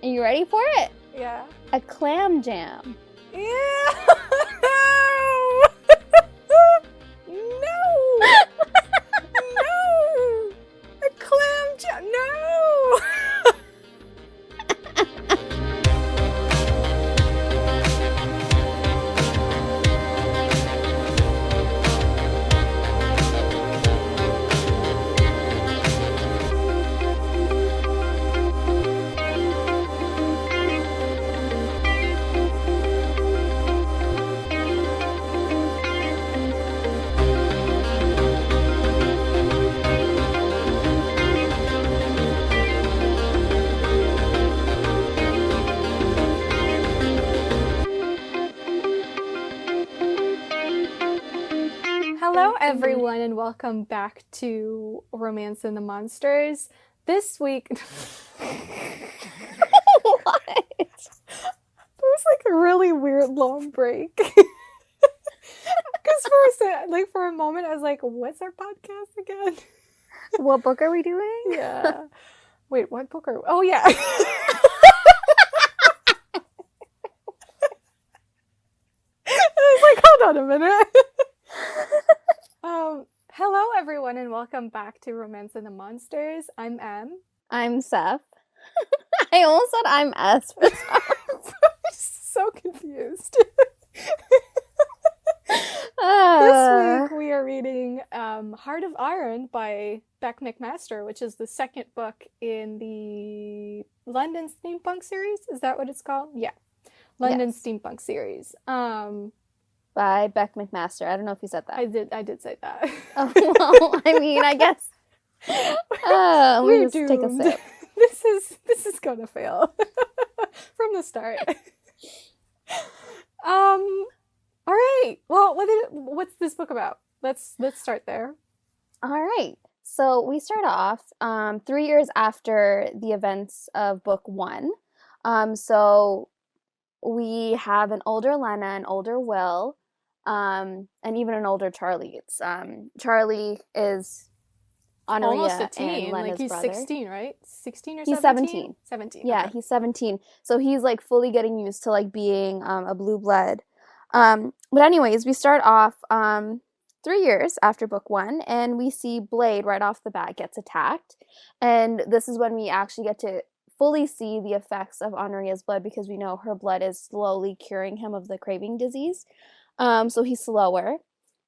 Are you ready for it? Yeah. A clam jam. Yeah. No. No. A clam jam. No. Hello, everyone, and welcome back to Romance and the Monsters. This week... What? It was like a really weird long break. Because for a moment, I was like, what's our podcast again? What book are we doing? Yeah. Wait, what book are we... Oh, yeah. I was like, hold on a minute. Hello, everyone, and welcome back to Romance and the Monsters. I'm Em. I'm Seff. I almost said I'm S. I'm so confused. This week we are reading Heart of Iron by Beck McMaster, which is the second book in the London Steampunk series. Is that what it's called? Yeah. London Steampunk series. By Beck McMaster. I don't know if you said that. I did say that. Oh, well, I mean, I guess. Let me just take a sip. This is gonna fail from the start. All right. Well, what's this book about? Let's start there. All right. So we start off 3 years after the events of book 1. So we have an older Lena, an older Will, and even an older Charlie. It's Charlie is Honoria almost a teen. and Lena's like he's brother. 16, right? 16 or 17? He's 17. 17. Yeah, okay. he's 17. So he's like fully getting used to like being a blue blood. But anyways, we start off 3 years after book 1, and we see Blade right off the bat gets attacked. And this is when we actually get to fully see the effects of Honoria's blood, because we know her blood is slowly curing him of the craving disease. So he's slower.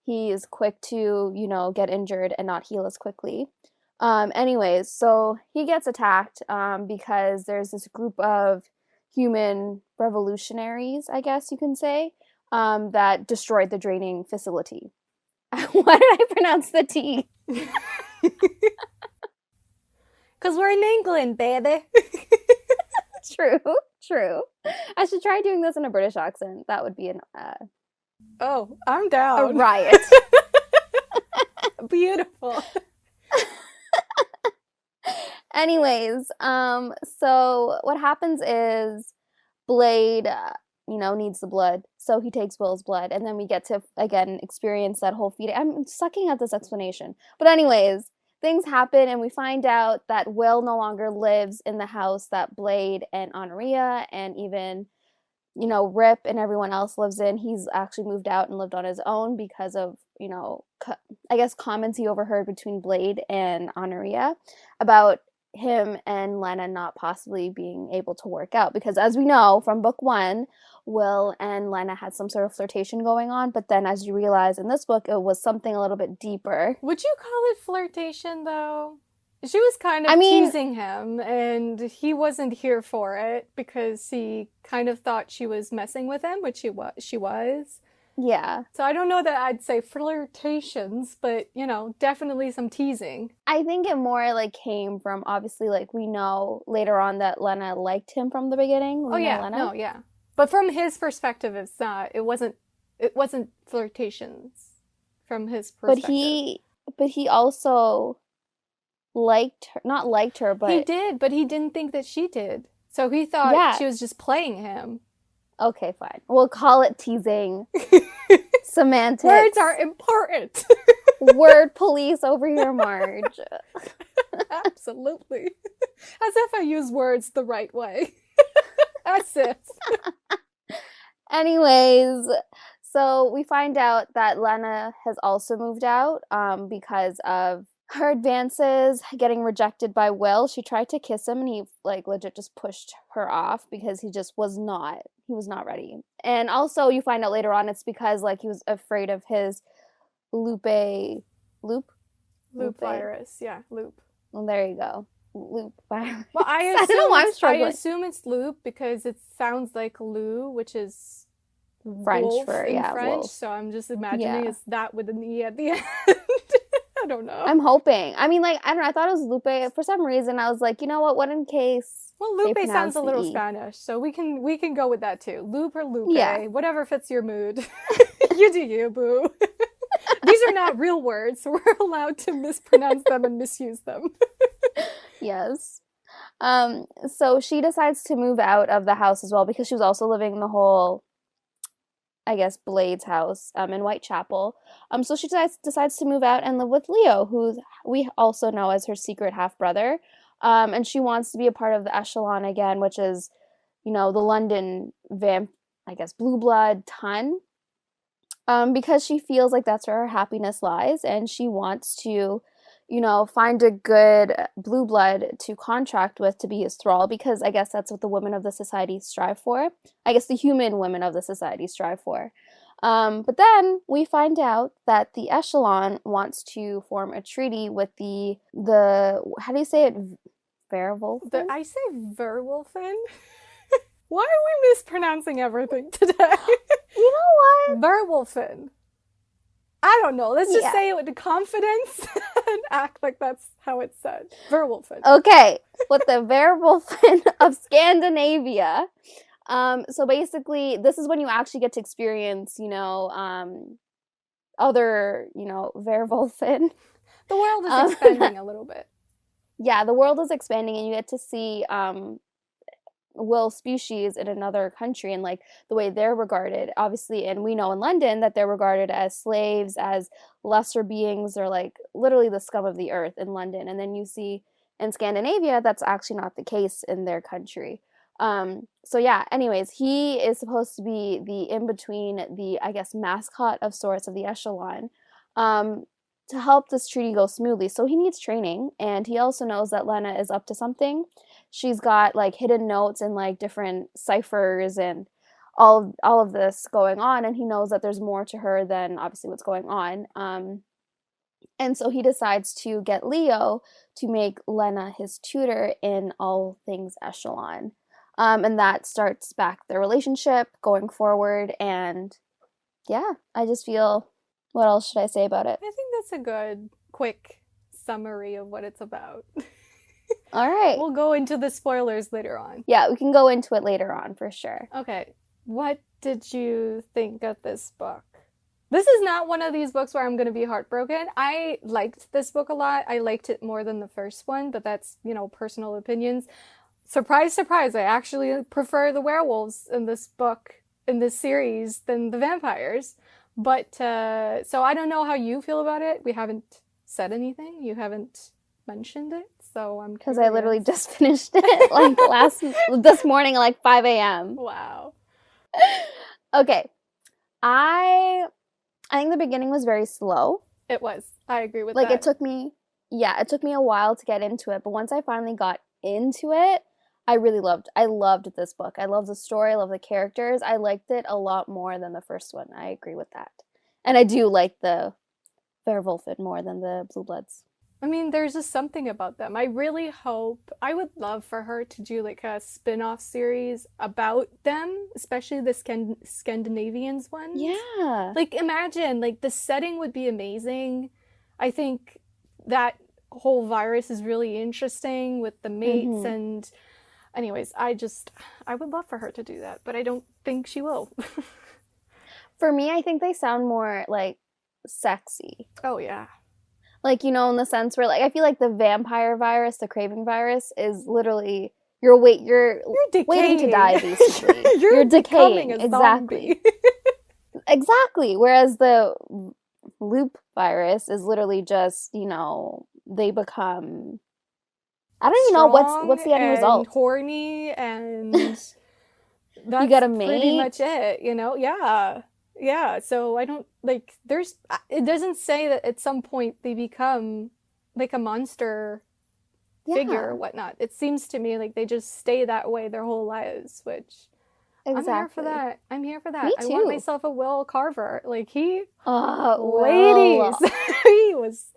He is quick to, get injured and not heal as quickly. Anyways, so he gets attacked because there's this group of human revolutionaries, I guess you can say, that destroyed the draining facility. Why did I pronounce the T? Because we're in England, baby. True. I should try doing this in a British accent. That would be Oh, I'm down. a riot. Beautiful. Anyways, so what happens is Blade, needs the blood, so he takes Will's blood, and then we get to, again, experience that whole feeding. I'm sucking at this explanation. But anyways, things happen, and we find out that Will no longer lives in the house that Blade and Honoria and even, Rip and everyone else lives in. He's actually moved out and lived on his own because of, I guess comments he overheard between Blade and Honoria about him and Lena not possibly being able to work out. Because as we know from book 1, Will and Lena had some sort of flirtation going on, but then as you realize in this book, it was something a little bit deeper. Would you call it flirtation, though? She was kind of teasing him, and he wasn't here for it because he kind of thought she was messing with him, which she was. Yeah. So I don't know that I'd say flirtations, but, definitely some teasing. I think it more, came from, obviously, we know later on that Lena liked him from the beginning. Lena. No, yeah. But from his perspective, it wasn't flirtations from his perspective. But he also not liked her, but... He did, but he didn't think that she did. So he thought she was just playing him. Okay, fine. We'll call it teasing. Semantics. Words are important. Word police over here, Marge. Absolutely. As if I use words the right way. That's it. Anyways, so we find out that Lena has also moved out because of her advances getting rejected by Will. She tried to kiss him and he like legit just pushed her off because he was not ready. And also you find out later on it's because like he was afraid of his loop virus. Yeah, loop. Well, there you go. Loop virus. Well, I don't know why I'm struggling. I assume it's loop because it sounds like Lou, which is French wolf for in French. Wolf. So I'm just imagining it's that with an E at the end. I don't know. I'm hoping. I mean, like, I don't know. I thought it was Lupe. For some reason, I was like, you know what? What in case? Well, Lupe sounds a little Spanish, so we can go with that too. Loop or Lupe, whatever fits your mood. You do you, boo. These are not real words, so we're allowed to mispronounce them and misuse them. Yes. So she decides to move out of the house as well because she was also living in the whole, I guess, Blade's house in Whitechapel. So she decides to move out and live with Leo, who we also know as her secret half-brother. And she wants to be a part of the Echelon again, which is, you know, the London blue blood ton. Because she feels like that's where her happiness lies, and she wants to, you know, find a good blue blood to contract with to be his thrall, because I guess that's what the women of the society strive for. I guess the human women of the society strive for. But then we find out that the Echelon wants to form a treaty with the how do you say it? Werewolf? I say Werewolfen. Why are we mispronouncing everything today? You know what? Werewolfen. I don't know. Let's just say it with confidence and act like that's how it's said. Werewolfen. Okay. With the Werewolfen of Scandinavia. So basically, this is when you actually get to experience, you know, other, you know, Werewolfen. The world is expanding a little bit. Yeah, the world is expanding and you get to see Will species in another country and like the way they're regarded, obviously. And we know in London that they're regarded as slaves, as lesser beings, or like literally the scum of the earth in London. And then you see in Scandinavia that's actually not the case in their country. So yeah, anyways, he is supposed to be the in-between, the, I guess, mascot of sorts of the Echelon, to help this treaty go smoothly. So he needs training, and he also knows that Lena is up to something. She's got like hidden notes and like different ciphers and all of this going on, and he knows that there's more to her than obviously what's going on. And so he decides to get Leo to make Lena his tutor in all things Echelon. And that starts back their relationship going forward. And yeah, I just feel, what else should I say about it? I think that's a good, quick summary of what it's about. All right. We'll go into the spoilers later on. Yeah, we can go into it later on for sure. Okay. What did you think of this book? This is not one of these books where I'm going to be heartbroken. I liked this book a lot. I liked it more than the first one, but that's, you know, personal opinions. Surprise, surprise, I actually prefer the werewolves in this book, in this series, than the vampires. But, so I don't know how you feel about it. We haven't said anything. You haven't mentioned it, so I'm curious. Because I literally just finished it, like, this morning at like 5 a.m. Wow. Okay. I think the beginning was very slow. It was. I agree with that. Like, it took me a while to get into it, but once I finally got into it, I loved this book. I love the story, I love the characters. I liked it a lot more than the first one. I agree with that. And I do like the Werewolfen more than the Blue Bloods. I mean, there's just something about them. I really hope, I would love for her to do like a spin-off series about them, especially the Scandinavians ones. Yeah. Like, imagine, like, the setting would be amazing. I think that whole virus is really interesting with the mates and... Anyways, I would love for her to do that, but I don't think she will. For me, I think they sound more, like, sexy. Oh, yeah. Like, you know, in the sense where, like, I feel like the vampire virus, the craving virus, is literally, you're waiting to die, basically. You're decaying. Exactly. Exactly. Whereas the loop virus is literally just, you know, they become... I don't even know what's the end result. Horny and that's You got a pretty mate. much it, Yeah. So I don't, like, it doesn't say that at some point they become like a monster figure or Yeah, whatnot. It seems to me like they just stay that way their whole lives, which I'm here for exactly. that. I'm here for that. Me I want too. myself a Will Carver. Like, ladies, Well, he was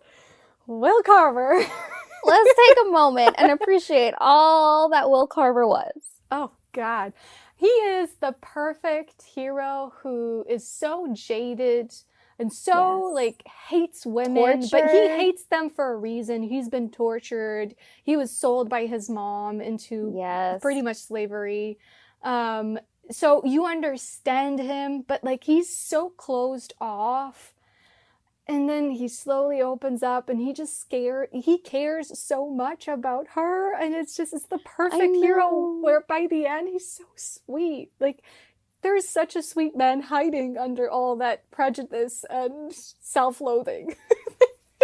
Will Carver. let's take a moment and appreciate all that Will Carver was. Oh, God. He is the perfect hero who is so jaded and so, Yes. like, hates women, but he Tortured. hates them for a reason. He's been tortured. He was sold by his mom into pretty Yes. much slavery. So you understand him, but, like, he's so closed off. And then he slowly opens up and he cares so much about her. And it's the perfect hero where by the end, he's so sweet. Like, there's such a sweet man hiding under all that prejudice and self-loathing.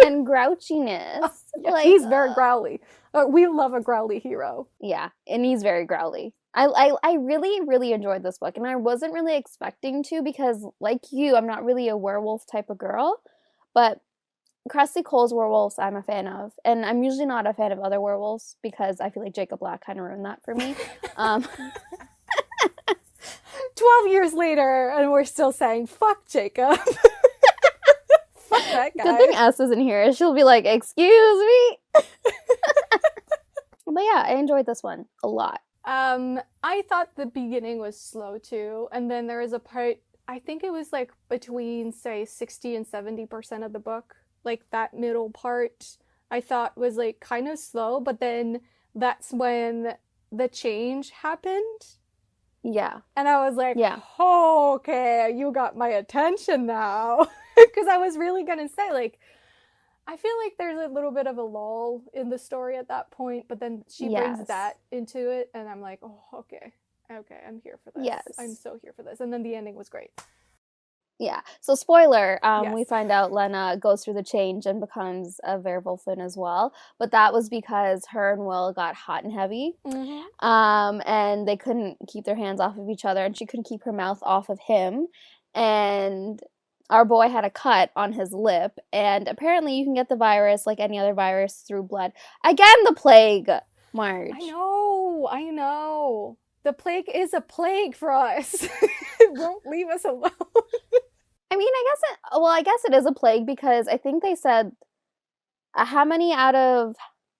And grouchiness. Yeah, like, he's very growly. We love a growly hero. Yeah, and he's very growly. I really, really enjoyed this book, and I wasn't really expecting to because, like you, I'm not really a werewolf type of girl. But Crusty Cole's werewolves I'm a fan of. And I'm usually not a fan of other werewolves because I feel like Jacob Black kind of ruined that for me. 12 years later, and we're still saying, fuck Jacob. Fuck that guy. Good thing S isn't here. She'll be like, excuse me. But yeah, I enjoyed this one a lot. I thought the beginning was slow too. And then there was a part, I think it was like between, say, 60 and 70% of the book. Like that middle part, I thought was like kind of slow, but then that's when the change happened. Yeah. And I was like, yeah. Oh, okay, you got my attention now. Because I was really going to say, like, I feel like there's a little bit of a lull in the story at that point, but then she brings that into it, and I'm like, oh, okay, I'm here for this. Yes. I'm so here for this. And then the ending was great. Yeah. So spoiler, we find out Lena goes through the change and becomes a werewolfin as well. But that was because her and Will got hot and heavy. Mm-hmm. And they couldn't keep their hands off of each other, and she couldn't keep her mouth off of him. And our boy had a cut on his lip, and apparently you can get the virus like any other virus through blood. Again, the plague, Marge. I know. The plague is a plague for us. It won't leave us alone. I mean, I guess it is a plague because I think they said how many out of,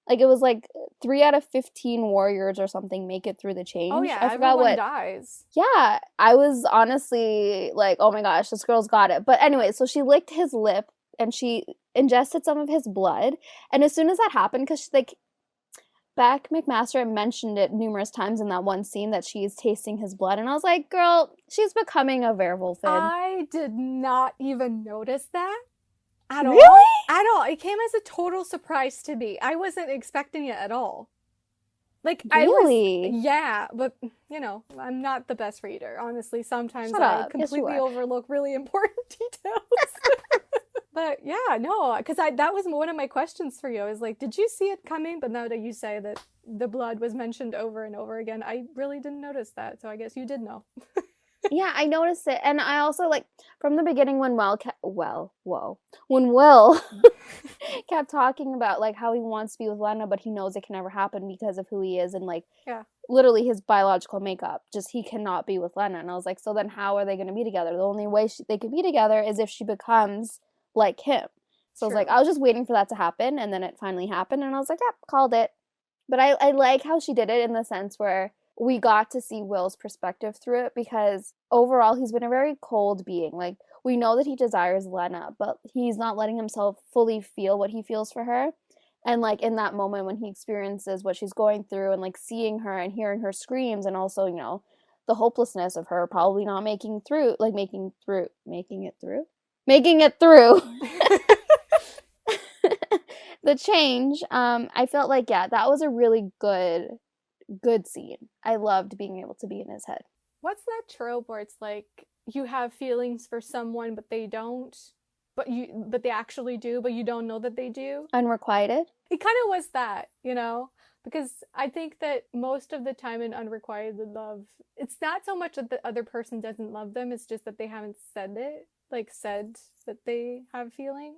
like, it was like 3 out of 15 warriors or something make it through the change. Oh yeah, I forgot everyone dies. Yeah, I was honestly like, oh my gosh, this girl's got it. But anyway, so she licked his lip and she ingested some of his blood. And as soon as that happened, because like Beck McMaster mentioned it numerous times in that one scene that she's tasting his blood, and I was like, girl, she's becoming a werewolf. I did not even notice that at all. Really? At all. It came as a total surprise to me. I wasn't expecting it at all. Like, really? But, you know, I'm not the best reader, honestly. Sometimes Shut I up. completely Yes, overlook really important details. But yeah, no, because that was one of my questions for you. I was like, did you see it coming? But now that you say that the blood was mentioned over and over again, I really didn't notice that. So I guess you did know. Yeah, I noticed it. And I also, like, from the beginning when when Will kept talking about, like, how he wants to be with Lena, but he knows it can never happen because of who he is and, like, literally his biological makeup. Just, he cannot be with Lena. And I was like, so then how are they going to be together? The only way they could be together is if she becomes like him. So I was like, I was just waiting for that to happen, and then it finally happened, and I was like, yeah, called it. But I like how she did it in the sense where we got to see Will's perspective through it, because overall he's been a very cold being. Like, we know that he desires Lena, but he's not letting himself fully feel what he feels for her. And like in that moment when he experiences what she's going through and like seeing her and hearing her screams, and also, you know, the hopelessness of her probably not making it through the change, I felt like, yeah, that was a really good scene. I loved being able to be in his head. What's that trope where it's like you have feelings for someone but they don't, but they actually do, but you don't know that they do? Unrequited? It kind of was that, you know, because I think that most of the time in unrequited love, it's not so much that the other person doesn't love them, it's just that they haven't said it, like said that they have feelings.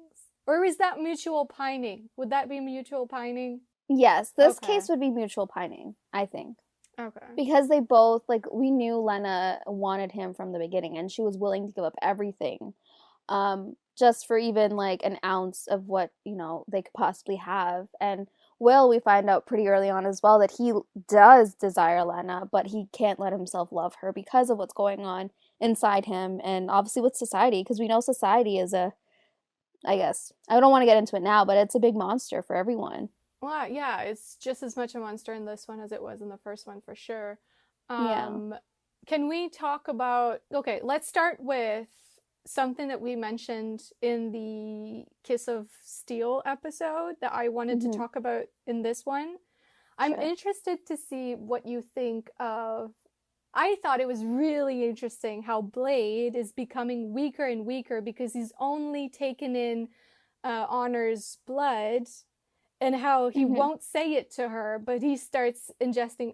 Or is that mutual pining? Would that be mutual pining? Yes, this Okay. case would be mutual pining, I think. Okay. Because they both, like, we knew Lena wanted him from the beginning, and she was willing to give up everything, just for even, like, an ounce of what, they could possibly have. And Will, we find out pretty early on as well that he does desire Lena, but he can't let himself love her because of what's going on inside him, and obviously with society, because we know society is I guess, I don't want to get into it now, but it's a big monster for everyone. Well, yeah, it's just as much a monster in this one as it was in the first one for sure. Yeah. Um, can we talk about, okay, let's start with something that we mentioned in the Kiss of Steel episode that I wanted to Hmm. talk about in this one. I'm Sure. interested to see what you think of. I thought it was really interesting how Blade is becoming weaker and weaker because he's only taken in Honor's blood, and how he Hmm. won't say it to her, but he starts ingesting,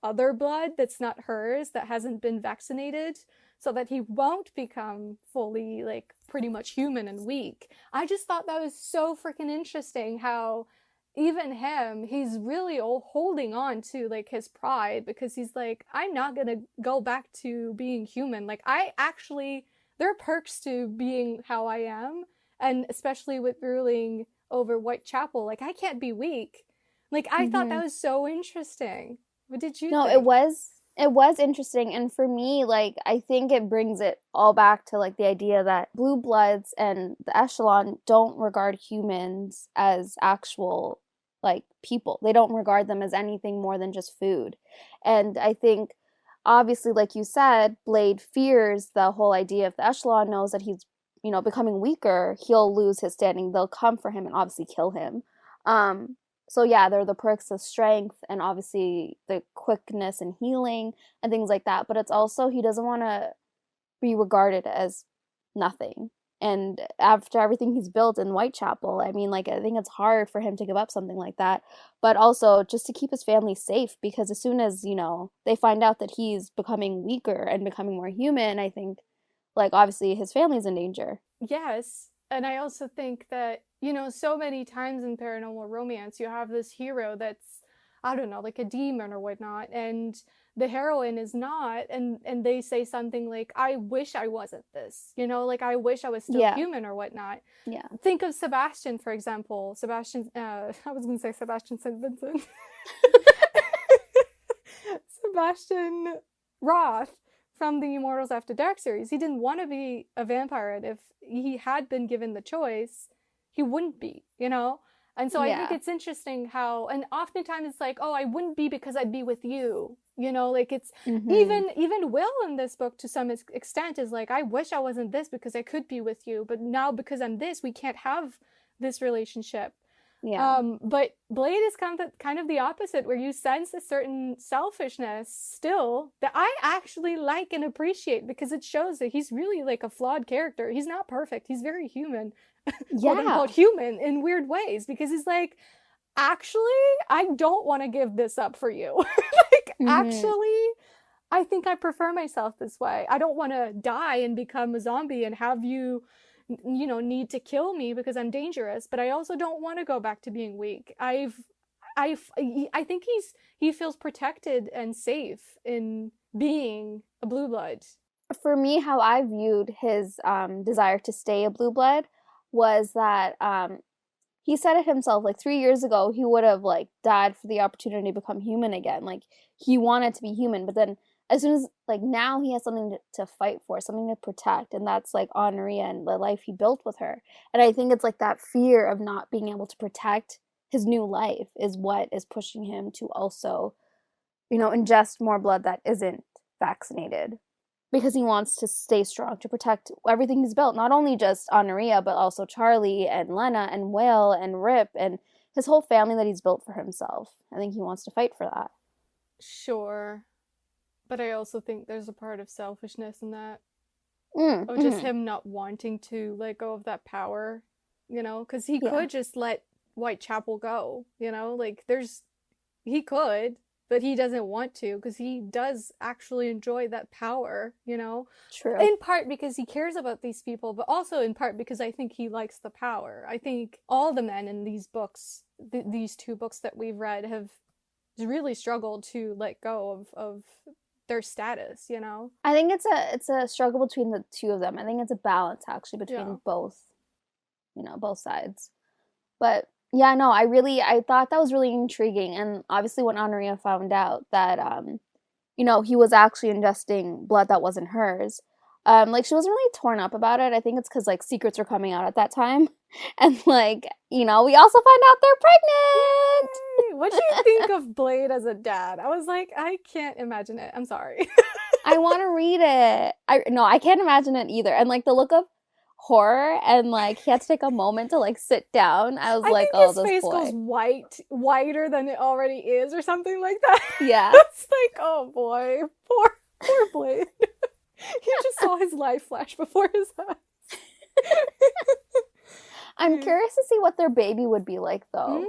other blood that's not hers, that hasn't been vaccinated, so that he won't become fully, like, pretty much human and weak. I just thought that was so freaking interesting how even him, he's really holding on to, like, his pride, because he's like, I'm not gonna go back to being human. Like, I actually, there are perks to being how I am, and especially with ruling over Whitechapel. Like, I can't be weak. Like, I thought Hmm. that was so interesting. What did you No, it think? was it was interesting, and for me, like, I think it brings it all back to, like, the idea that blue bloods and the echelon don't regard humans as actual, like, people. They don't regard them as anything more than just food. And I think, obviously, like you said, Blade fears the whole idea. If the echelon knows that he's, becoming weaker, he'll lose his standing. They'll come for him and obviously kill him. Um, so yeah, there are the perks of strength and obviously the quickness and healing and things like that. But it's also he doesn't want to be regarded as nothing. And after everything he's built in Whitechapel, I mean, like, I think it's hard for him to give up something like that. But also just to keep his family safe, because as soon as, they find out that he's becoming weaker and becoming more human, I think, like, obviously his family's in danger. Yes. And I also think that, so many times in paranormal romance, you have this hero that's, I don't know, like a demon or whatnot, and the heroine is not, and they say something like, I wish I wasn't this, like, I wish I was still Yeah. human or whatnot. Yeah. Think of Sebastian, for example. Sebastian, I was going to say Sebastian St. Vincent. Sebastian Roth from the Immortals After Dark series. He didn't want to be a vampire, and if he had been given the choice, he wouldn't be. And so I think Yeah. it's interesting how, and oftentimes it's like, oh, I wouldn't be because I'd be with you. Like, it's Mhm. even Will in this book to some extent is like, I wish I wasn't this because I could be with you, but now because I'm this, we can't have this relationship. Yeah. But Blade is kind of the opposite, where you sense a certain selfishness still that I actually like and appreciate, because it shows that he's really, like, a flawed character. He's not perfect. He's very human, quote unquote Yeah. human, in weird ways, because he's like, actually, I don't want to give this up for you. Like, Mhm. actually, I think I prefer myself this way. I don't want to die and become a zombie and have you, need to kill me because I'm dangerous. But I also don't want to go back to being weak. I think he feels protected and safe in being a blue blood. For me, how I viewed his desire to stay a blue blood was that he said it himself, like 3 years ago he would have, like, died for the opportunity to become human again. Like, he wanted to be human, but then as soon as, like, now he has something to fight for, something to protect, and that's, like, Henri and the life he built with her. And I think it's like that fear of not being able to protect his new life is what is pushing him to also, ingest more blood that isn't vaccinated, because he wants to stay strong to protect everything he's built, not only just Honoria, but also Charlie and Lena and Will and Rip and his whole family that he's built for himself. I think he wants to fight for that. Sure, but I also think there's a part of selfishness in that, of just Mm-hmm. him not wanting to let go of that power, because he Yeah. could just let Whitechapel go, like, there's he could, but he doesn't want to because he does actually enjoy that power, you know? True. In part because he cares about these people, but also in part because I think he likes the power. I think all the men in these books, these two books that we've read, have really struggled to let go of their status, you know? I think it's a struggle between the two of them. I think it's a balance actually between both, you know, both sides. But yeah, no, I thought that was really intriguing. And obviously when Honoria found out that you know, he was actually ingesting blood that wasn't hers, like she wasn't really torn up about it. I think it's because like secrets were coming out at that time. And like, you know, we also find out they're pregnant. Yay! What do you think of Blade as a dad? I was like, I can't imagine it. I'm sorry. I want to read it. I can't imagine it either. And like the look of horror, and like he had to take a moment to like sit down. I was like, oh, his face goes whiter than it already is, or something like that. Yeah. It's like, oh boy, poor Blade. He just saw his life flash before his eyes. I'm curious to see what their baby would be like, though.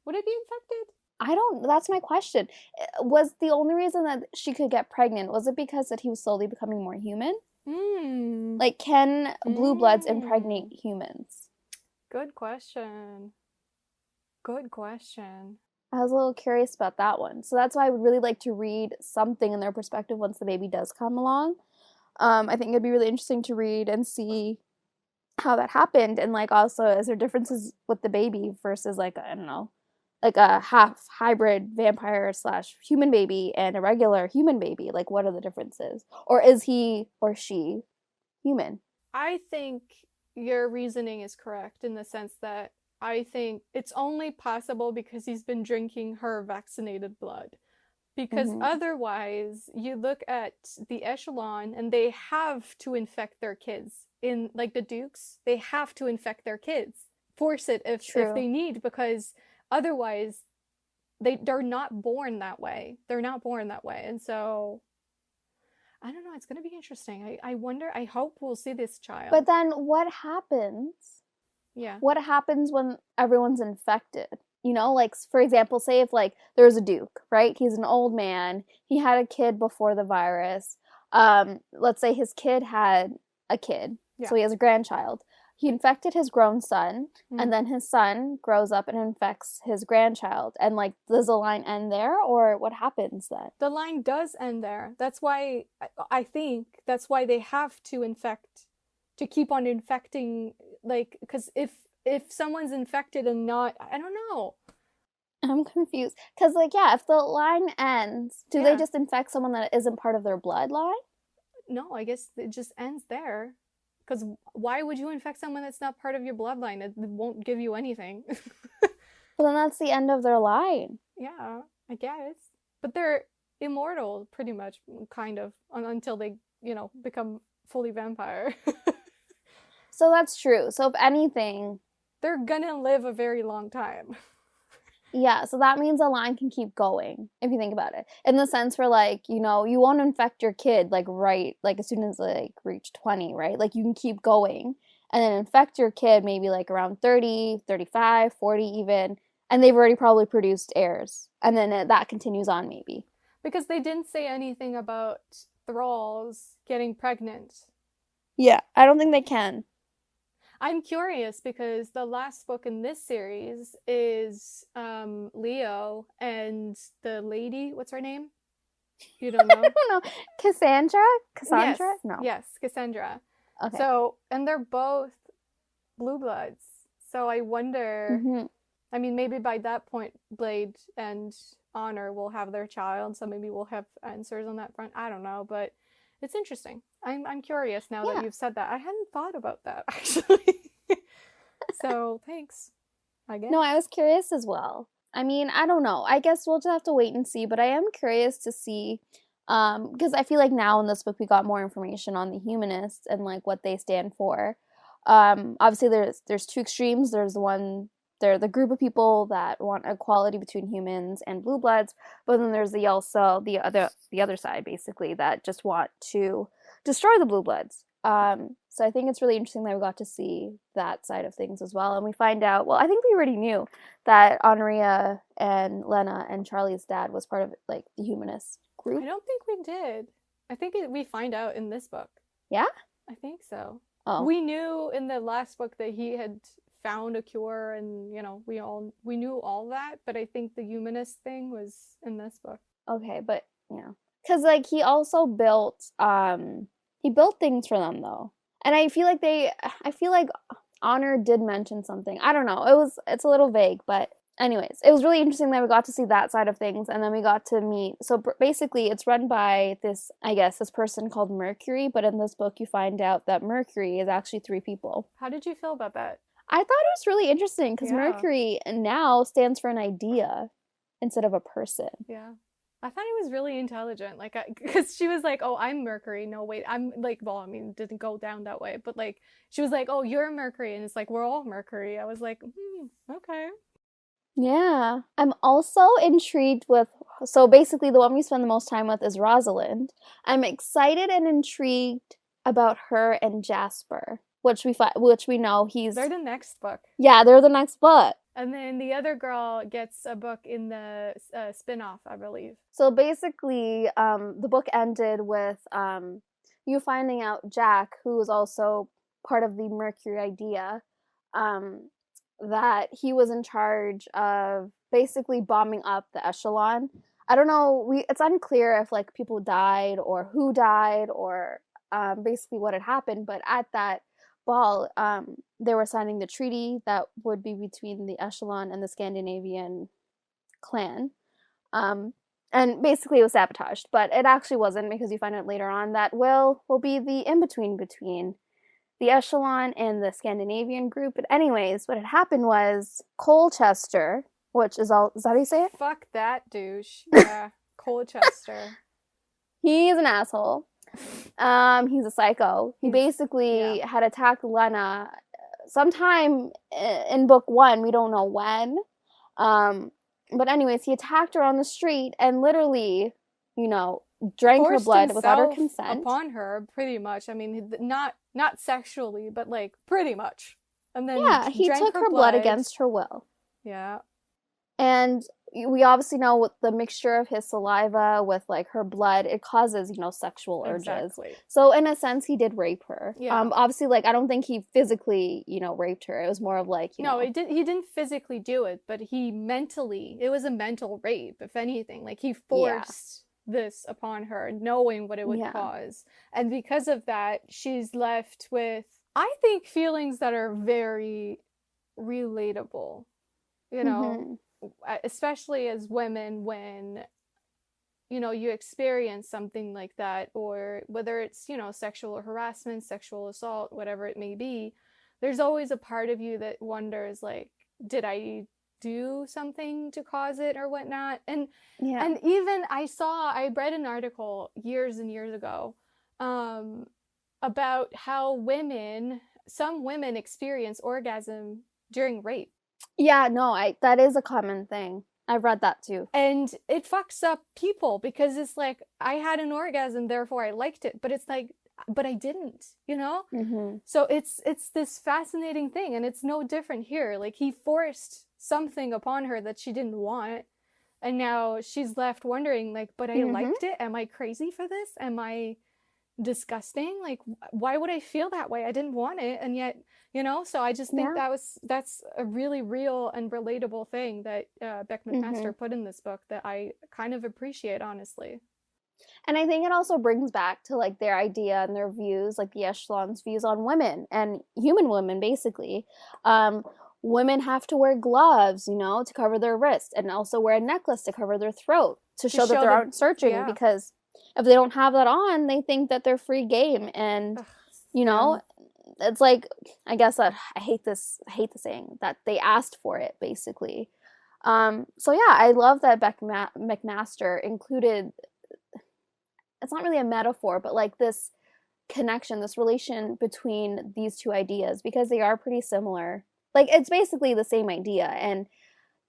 Would it be infected? That's my question. Was the only reason that she could get pregnant, was it because that he was slowly becoming more human? Like, can blue bloods impregnate humans? Good question. Good question. I was a little curious about that one. So that's why I would really like to read something in their perspective once the baby does come along. I think it'd be really interesting to read and see how that happened. And, like, also, is there differences with the baby versus, like, I don't know, like a half hybrid vampire / human baby and a regular human baby? Like, what are the differences? Or is he or she human? I think your reasoning is correct in the sense that I think it's only possible because he's been drinking her vaccinated blood. Because otherwise, you look at the echelon and they have to infect their kids. In, like, the Dukes, they have to infect their kids. Force it if they need, because otherwise they're not born that way. They're not born that way. And so, I don't know, it's going to be interesting. I wonder, I hope we'll see this child. But then what happens? Yeah. What happens when everyone's infected? You know, like, for example, say if, like, there's a Duke, right? He's an old man. He had a kid before the virus. Let's say his kid had a kid. Yeah. So he has a grandchild. He infected his grown son, and then his son grows up and infects his grandchild. And, like, does the line end there, or what happens then? The line does end there. That's why, I think, that's why they have to infect, to keep on infecting, like, because if someone's infected and not, I don't know. I'm confused. Because, like, yeah, if the line ends, do they just infect someone that isn't part of their bloodline? No, I guess it just ends there. Because why would you infect someone that's not part of your bloodline? It won't give you anything. Well, then that's the end of their line. Yeah, I guess. But they're immortal, pretty much, kind of, until they, you know, become fully vampire. So that's true. So if anything, they're gonna live a very long time. Yeah, so that means a line can keep going, if you think about it. In the sense where, like, you know, you won't infect your kid, like, right, like, as soon as, like, reach 20, right? Like, you can keep going, and then infect your kid maybe, like, around 30, 35, 40 even, and they've already probably produced heirs. And then that continues on, maybe. Because they didn't say anything about thralls getting pregnant. Yeah, I don't think they can. I'm curious because the last book in this series is Leo and the lady, what's her name? You don't know? I don't know. Cassandra? Yes. No. Yes, Cassandra. Okay. So, and they're both blue bloods. So I wonder, I mean, maybe by that point, Blade and Honor will have their child, so maybe we'll have answers on that front. I don't know, but it's interesting. I'm curious now that you've said that. I hadn't thought about that, actually. So, thanks, I guess. No, I was curious as well. I mean, I don't know. I guess we'll just have to wait and see, but I am curious to see, because I feel like now in this book we got more information on the humanists and, like, what they stand for. Obviously, there's two extremes. There's the group of people that want equality between humans and blue bloods, but then there's the other side, basically, that just want to destroy the blue bloods. So I think it's really interesting that we got to see that side of things as well. And we find out, well, I think we already knew that Honoria and Lena and Charlie's dad was part of like the humanist group. I don't think we did. I think we find out in this book. Yeah? I think so. Oh. We knew in the last book that he had found a cure, and you know, we knew all that, but I think the humanist thing was in this book. Okay, but yeah. Cuz like he also built things for them though. And I feel like Honor did mention something. I don't know. It's a little vague, but anyways, it was really interesting that we got to see that side of things, and then we got to meet. So basically, it's run by this, I guess, this person called Mercury, but in this book, you find out that Mercury is actually 3 people. How did you feel about that? I thought it was really interesting because Mercury now stands for an idea instead of a person. Yeah. I thought he was really intelligent, like, because she was like, oh, I'm Mercury. No, wait, I'm like, well, I mean, it didn't go down that way, but like, she was like, oh, you're Mercury, and it's like, we're all Mercury. I was like, okay. Yeah. I'm also intrigued with, so basically the one we spend the most time with is Rosalind. I'm excited and intrigued about her and Jasper, which we know they're the next book. Yeah, they're the next book. And then the other girl gets a book in the spin-off, I believe. So basically, the book ended with you finding out Jack, who was also part of the Mercury idea, that he was in charge of basically bombing up the echelon. I don't know, it's unclear if like people died or who died or basically what had happened, but at that ball, they were signing the treaty that would be between the echelon and the Scandinavian clan. And basically it was sabotaged, but it actually wasn't, because you find out later on that Will be the in-between between the echelon and the Scandinavian group. But anyways, what had happened was Colchester, which is that how you say it? Fuck that douche. Yeah, Colchester. He's an asshole. He's a psycho. He basically had attacked Lena sometime in book 1. We don't know when. But anyways, he attacked her on the street and literally, drank her blood without her consent. Upon her, pretty much. I mean, not sexually, but like pretty much. And then he took her blood against her will. Yeah. And we obviously know with the mixture of his saliva with like her blood, it causes, sexual urges. Exactly. So in a sense, he did rape her. Yeah. Obviously, like, I don't think he physically, raped her. It was more of like, No, he didn't physically do it, but it was a mental rape, if anything. Like, he forced this upon her, knowing what it would cause. And because of that, she's left with, I think, feelings that are very relatable, especially as women, when you experience something like that, or whether it's sexual harassment, sexual assault, whatever it may be, there's always a part of you that wonders, like, did I do something to cause it or whatnot? And even I read an article years and years ago about how some women experience orgasm during rape. Yeah, no, that is a common thing. I've read that too. And it fucks up people, because it's like, I had an orgasm, therefore I liked it. But it's like, but I didn't, Mm-hmm. So it's this fascinating thing, and it's no different here. Like, he forced something upon her that she didn't want, and now she's left wondering, like, but I liked it? Am I crazy for this? Am I disgusting? Like, why would I feel that way? I didn't want it, and yet, so I just think that's a really real and relatable thing that Beck McMaster put in this book that I kind of appreciate, honestly. And I think it also brings back to like their idea and their views, like the echelon's views on women and human women, basically. Women have to wear gloves, to cover their wrist, and also wear a necklace to cover their throat to show that they aren't searching, because if they don't have that on, they think that they're free game. And it's like, I guess I hate the saying that they asked for it, basically. So yeah, I love that Beck McMaster included, it's not really a metaphor, but like this connection, this relation between these two ideas, because they are pretty similar. Like, it's basically the same idea. And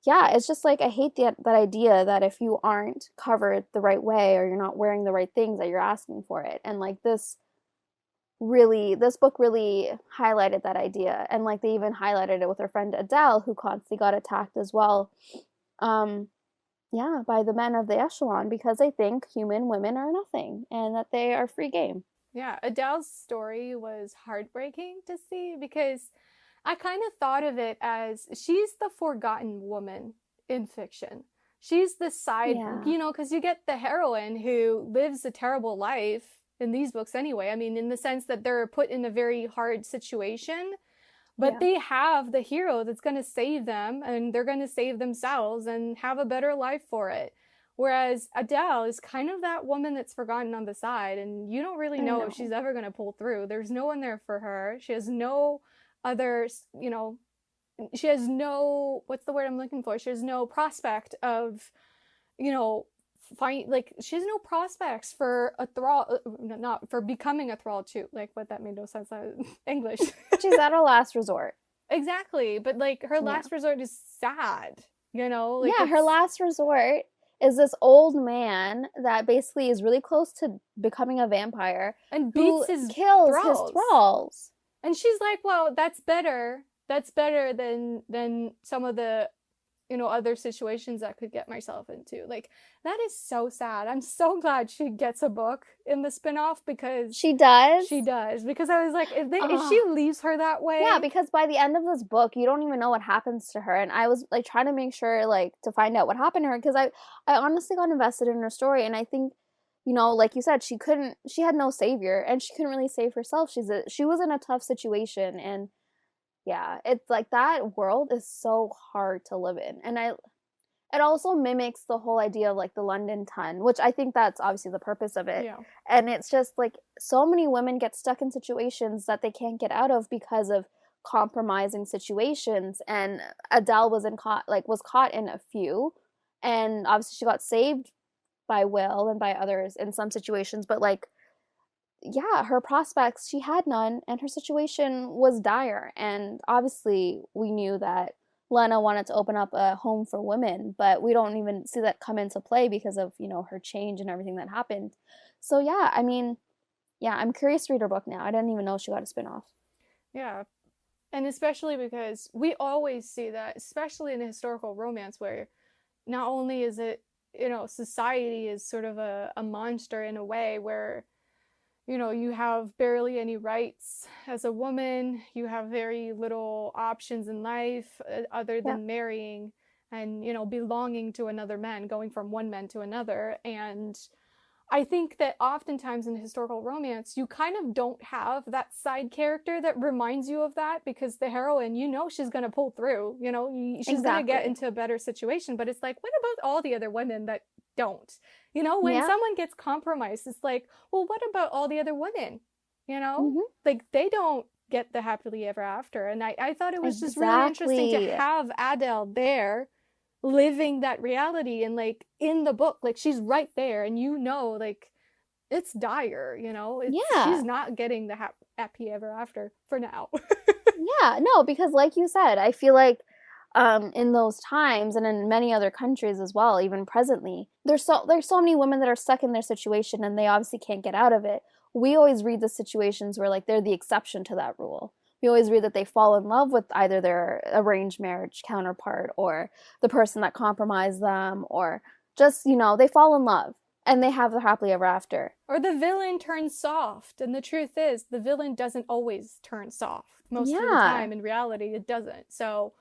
yeah, it's just like, I hate that idea that if you aren't covered the right way, or you're not wearing the right things, that you're asking for it. And like this this book really highlighted that idea. And like they even highlighted it with her friend Adele, who constantly got attacked as well. Yeah, by the men of the echelon because they think human women are nothing and that they are free game. Yeah, Adele's story was heartbreaking to see because I kind of thought of it as she's the forgotten woman in fiction. She's the side, Yeah. you know, because you get the heroine who lives a terrible life in these books anyway. I mean, in the sense that they're put in a very hard situation, but Yeah. they have the hero that's going to save them and they're going to save themselves and have a better life for it. Whereas Adele is kind of that woman that's forgotten on the side, and you don't really I know if know. she's ever going to pull through. There's no one there for her. She has no other, you know, she has no, what's the word I'm looking for? She has no prospect of, you know, she has no prospects for a thrall, not for becoming a thrall too. Like, what, that made no sense. English. She's at her last resort. Exactly. But like her Yeah. last resort is sad, you know? Like, Yeah, her last resort is this old man that basically is really close to becoming a vampire and who beats his kills his thralls. thralls. And she's like, well, that's better. That's better than some of the, you know, other situations I could get myself into. Like, that is so sad. I'm so glad she gets a book in the spinoff because She does? She does. Because I was like, if she leaves her that way. Yeah, because by the end of this book, you don't even know what happens to her. And I was like trying to make sure like to find out what happened to her because I honestly got invested in her story. And I think, you know, like you said, she had no savior and she couldn't really save herself. She was in a tough situation. And yeah, it's like that world is so hard to live in. And it also mimics the whole idea of like the London ton, which I think that's obviously the purpose of it. Yeah. And it's just like so many women get stuck in situations that they can't get out of because of compromising situations. And Adele was caught in a few, and obviously she got saved by Will and by others in some situations, but like yeah, her prospects, she had none, and her situation was dire. And obviously, we knew that Lena wanted to open up a home for women, but we don't even see that come into play because of, you know, her change and everything that happened. So, yeah, I mean, yeah, I'm curious to read her book now. I didn't even know she got a spinoff. Yeah. And especially because we always see that, especially in a historical romance, where not only is it, you know, society is sort of a monster in a way where, you know, you have barely any rights as a woman, you have very little options in life other than marrying and, you know, belonging to another man, going from one man to another. And I think that oftentimes in historical romance, you kind of don't have that side character that reminds you of that, because the heroine, you know, she's going to pull through, you know, she's going to get into a better situation. But it's like, what about all the other women that don't? You know, when someone gets compromised, it's like, well, what about all the other women? You know, like they don't get the happily ever after. And I thought it was just really interesting to have Adele there living that reality. And like in the book, like she's right there, and you know, like it's dire, you know, she's not getting the happy ever after for now. Yeah, no, because like you said, I feel like in those times and in many other countries as well, even presently, there's so many women that are stuck in their situation and they obviously can't get out of it. We always read the situations where like they're the exception to that rule. We always read that they fall in love with either their arranged marriage counterpart or the person that compromised them, or just, you know, they fall in love and they have their happily ever after. Or the villain turns soft, and the truth is the villain doesn't always turn soft. Most of the time in reality it doesn't. So,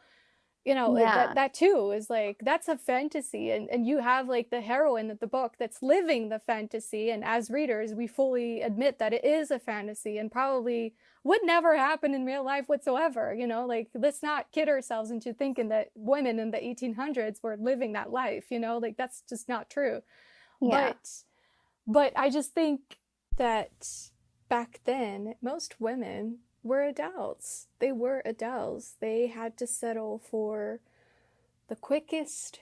you know, that too is like, that's a fantasy, and you have like the heroine of the book that's living the fantasy, and as readers we fully admit that it is a fantasy and probably would never happen in real life whatsoever. You know, like, let's not kid ourselves into thinking that women in the 1800s were living that life, you know, like that's just not true. But I just think that back then most women were adults. They were adults. They had to settle for the quickest,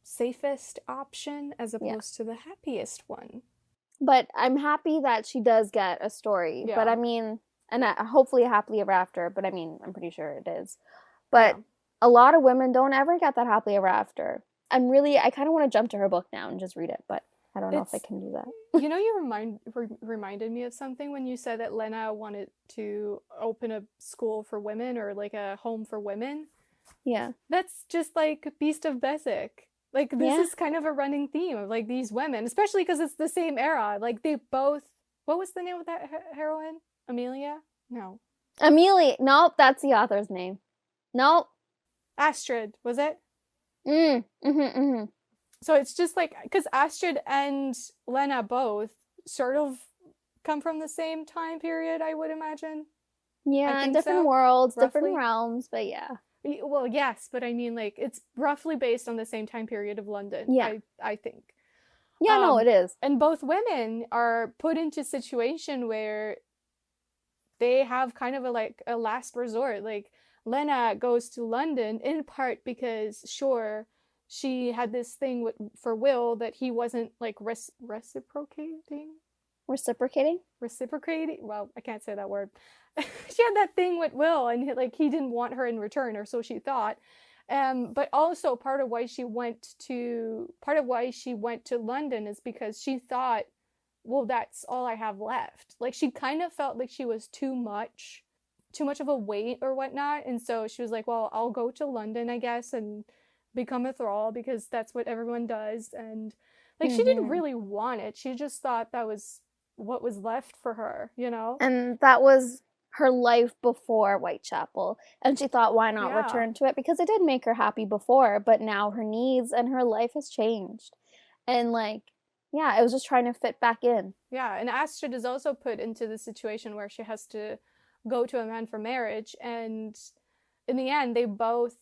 safest option as opposed to the happiest one. But I'm happy that she does get a story. Yeah. But I mean, and hopefully happily ever after, but I mean, I'm pretty sure it is. But a lot of women don't ever get that happily ever after. I kind of want to jump to her book now and just read it, but I don't know if I can do that. You know, you reminded me of something when you said that Lena wanted to open a school for women or like a home for women. Yeah. That's just like Beast of Beswick. Like, this is kind of a running theme of like these women, especially because it's the same era. Like, they both, what was the name of that heroine? Amelia? No. Amalie. Nope, that's the author's name. Nope. Astrid, was it? Mm-hmm. So it's just like, because Astrid and Lena both sort of come from the same time period, I would imagine. Yeah, different worlds, roughly. Different realms, but yeah. Well, yes, but I mean, like, it's roughly based on the same time period of London, I think. Yeah, no, it is. And both women are put into a situation where they have kind of a last resort. Like, Lena goes to London in part because, sure, she had this thing for Will that he wasn't, like, reciprocating? Well, I can't say that word. She had that thing with Will, and like he didn't want her in return, or so she thought. But also part of why she went to London is because she thought, well, that's all I have left. Like, she kind of felt like she was too much of a weight or whatnot, and so she was like, well, I'll go to London, I guess, and become a thrall because that's what everyone does. And like, she didn't really want it. She just thought that was what was left for her, you know? And that was her life before Whitechapel, and she thought, why not return to it, because it did make her happy before, but now her needs and her life has changed, and like, it was just trying to fit back in. And Astrid is also put into the situation where she has to go to a man for marriage, and in the end they both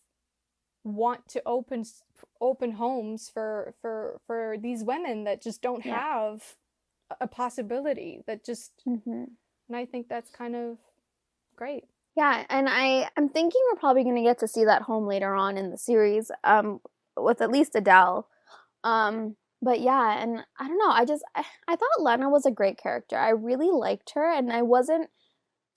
want to open homes for these women that just don't have a possibility, that just and I think that's kind of great. Yeah, and I'm thinking we're probably going to get to see that home later on in the series, with at least Adele. But yeah, and I don't know, I thought Lena was a great character. I really liked her, and I wasn't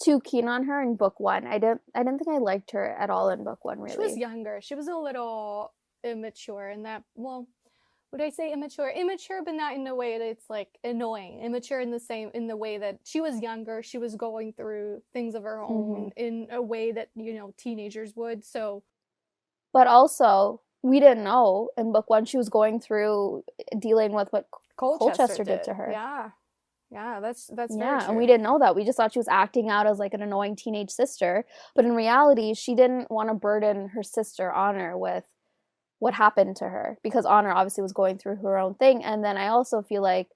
too keen on her in book one. I didn't think I liked her at all in book one, really. She was younger. She was a little immature in that, well, would I say immature? Immature, but not in a way that's like annoying. Immature in the way that she was younger. She was going through things of her own in a way that, you know, teenagers would. So, but also we didn't know in book one she was going through dealing with what Colchester did to her. Yeah, that's very true. And we didn't know that. We just thought she was acting out as like an annoying teenage sister, but in reality, she didn't want to burden her sister Honor with what happened to her, because Honor obviously was going through her own thing. And then I also feel like,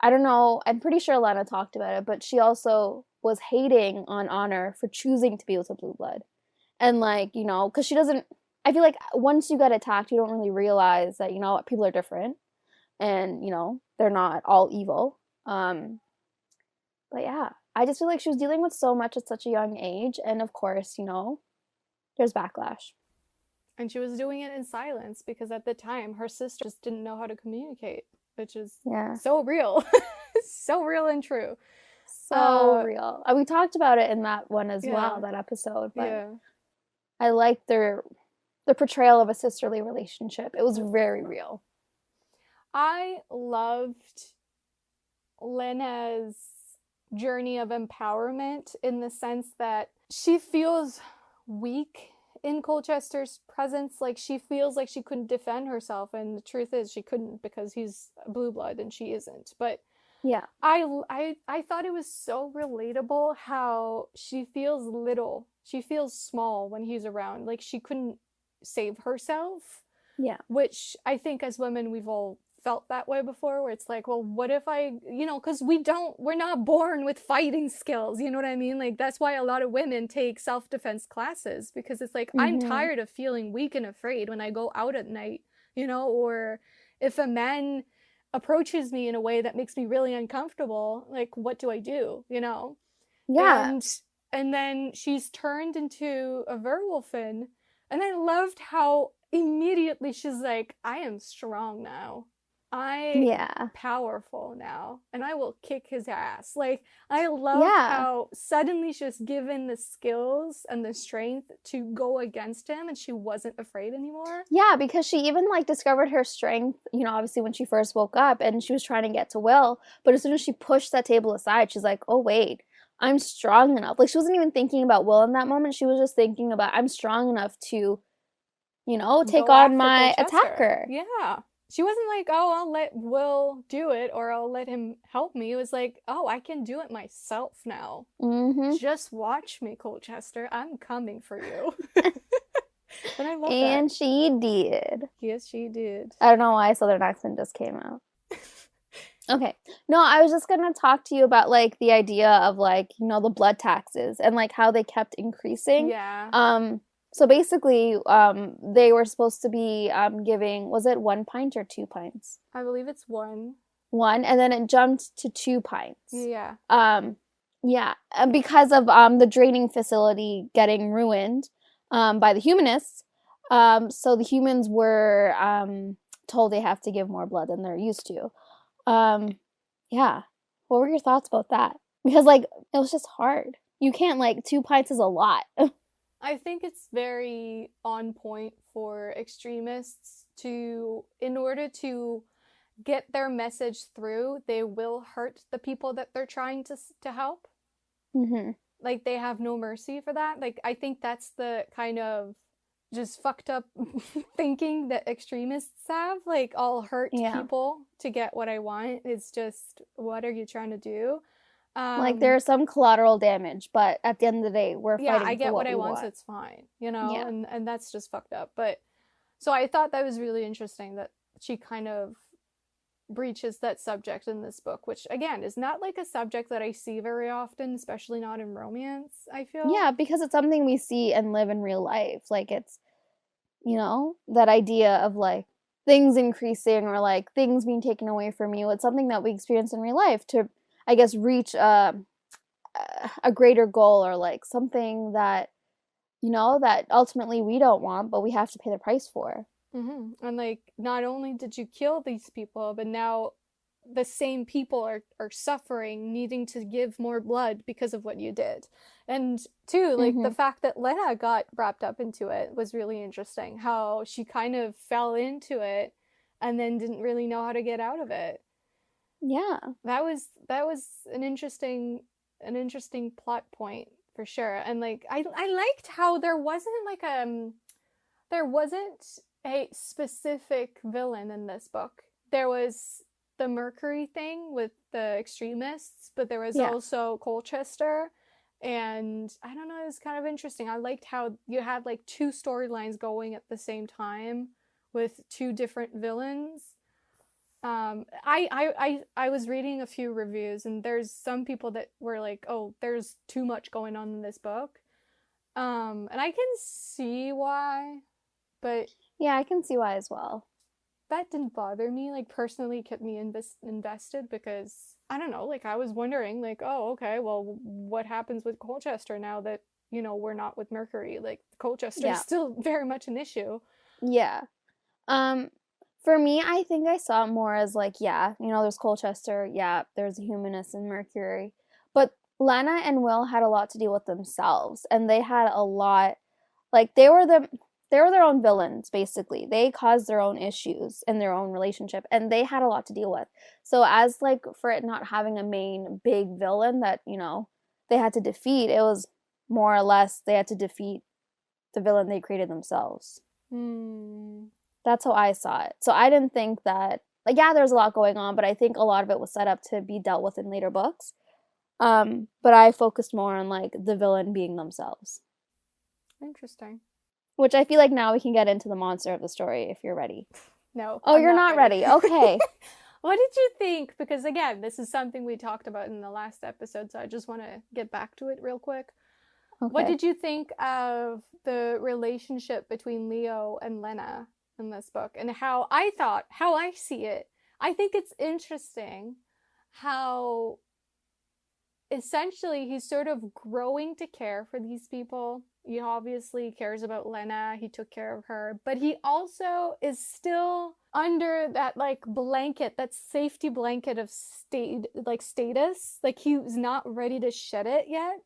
I don't know, I'm pretty sure Lena talked about it, but she also was hating on Honor for choosing to be with a blue blood. And like, you know, because she doesn't, I feel like once you get attacked, you don't really realize that, you know, people are different and, you know, they're not all evil. But yeah, I just feel like she was dealing with so much at such a young age, and of course, you know, there's backlash. And she was doing it in silence because at the time her sister just didn't know how to communicate, which is so real. So real and true. So real. We talked about it in that one as well, that episode, but I liked the portrayal of a sisterly relationship. It was very real. I loved Lena's journey of empowerment in the sense that she feels weak in Colchester's presence. Like, she feels like she couldn't defend herself, and the truth is she couldn't because he's a blue blood and she isn't. But I thought it was so relatable how she feels little. She feels small when he's around. Like, she couldn't save herself. Yeah. Which I think as women we've all felt that way before, where it's like, well, what if I, you know, because we're not born with fighting skills, you know what I mean? Like, that's why a lot of women take self-defense classes, because it's like, I'm tired of feeling weak and afraid when I go out at night, you know, or if a man approaches me in a way that makes me really uncomfortable, like, what do I do, you know? Yeah. And then she's turned into a werewolf, and I loved how immediately she's like, I am strong now. I'm Yeah. powerful now and I will kick his ass. Like, I loved Yeah. how suddenly she was given the skills and the strength to go against him and she wasn't afraid anymore. Yeah, because she even like discovered her strength, obviously when she first woke up and she was trying to get to Will, but as soon as she pushed that table aside, she's like, "Oh wait, I'm strong enough." Like she wasn't even thinking about Will in that moment. She was just thinking about I'm strong enough to, take Go on after my Colchester. attacker. Yeah. She wasn't like, oh, I'll let Will do it or I'll let him help me. It was like, oh, I can do it myself now. Mhm. Just watch me, Colchester. I'm coming for you. And I love that. And she did. Yes, she did. I don't know why a southern accent just came out. Okay. No, I was just gonna talk to you about like the idea of like, the blood taxes and like how they kept increasing. Yeah. So basically, they were supposed to be giving, was it 1 pint or 2 pints? I believe it's one. One, and then it jumped to 2 pints. Yeah. Yeah, and because of the draining facility getting ruined by the humanists, so the humans were told they have to give more blood than they're used to. Yeah. What were your thoughts about that? Because like it was just hard. You can't like 2 pints is a lot. I think it's very on point for extremists to, in order to get their message through, they will hurt the people that they're trying to help. Mm-hmm. Like, they have no mercy for that. Like, I think that's the kind of just fucked up thinking that extremists have. Like, I'll hurt people to get what I want. It's just, what are you trying to do? Like there's some collateral damage, but at the end of the day, we're fighting for what we want. I get what I want, so it's fine, Yeah. and that's just fucked up. But so I thought that was really interesting that she kind of breaches that subject in this book, which again is not like a subject that I see very often, especially not in romance, I feel. Yeah, because it's something we see and live in real life. Like it's, that idea of like things increasing or like things being taken away from you. It's something that we experience in real life to, I guess, reach a greater goal or like something that, that ultimately we don't want, but we have to pay the price for. Mm-hmm. And like, not only did you kill these people, but now the same people are suffering, needing to give more blood because of what you did. And too, like the fact that Lena got wrapped up into it was really interesting. How she kind of fell into it and then didn't really know how to get out of it. Yeah. That was an interesting plot point for sure. And like I liked how there wasn't a specific villain in this book. There was the Mercury thing with the extremists, but there was also Colchester, and I don't know, it was kind of interesting. I liked how you had like two storylines going at the same time with two different villains. I was reading a few reviews, and there's some people that were like, "Oh, there's too much going on in this book," and I can see why, but yeah, I can see why as well. That didn't bother me. Like personally, kept me invested because I don't know. Like I was wondering, like, oh, okay, well, what happens with Colchester now that we're not with Mercury? Like Colchester is still very much an issue. Yeah. For me, I think I saw it more as like, there's Colchester, there's a humanist in Mercury. But Lana and Will had a lot to deal with themselves, and they had a lot, like, they were their own villains, basically. They caused their own issues in their own relationship, and they had a lot to deal with. So as, like, for it not having a main big villain that, they had to defeat, it was more or less they had to defeat the villain they created themselves. That's how I saw it. So I didn't think that, like, there's a lot going on, but I think a lot of it was set up to be dealt with in later books. But I focused more on, like, the villain being themselves. Interesting. Which I feel like now we can get into the monster of the story if you're ready. No. Oh, you're not ready. Okay. What did you think? Because again, this is something we talked about in the last episode, so I just want to get back to it real quick. Okay. What did you think of the relationship between Leo and Lena in this book, and how I see it? I think it's interesting how essentially he's sort of growing to care for these people. He obviously cares about Lena. He took care of her, but he also is still under that like blanket, that safety blanket of status. Like he's not ready to shed it yet.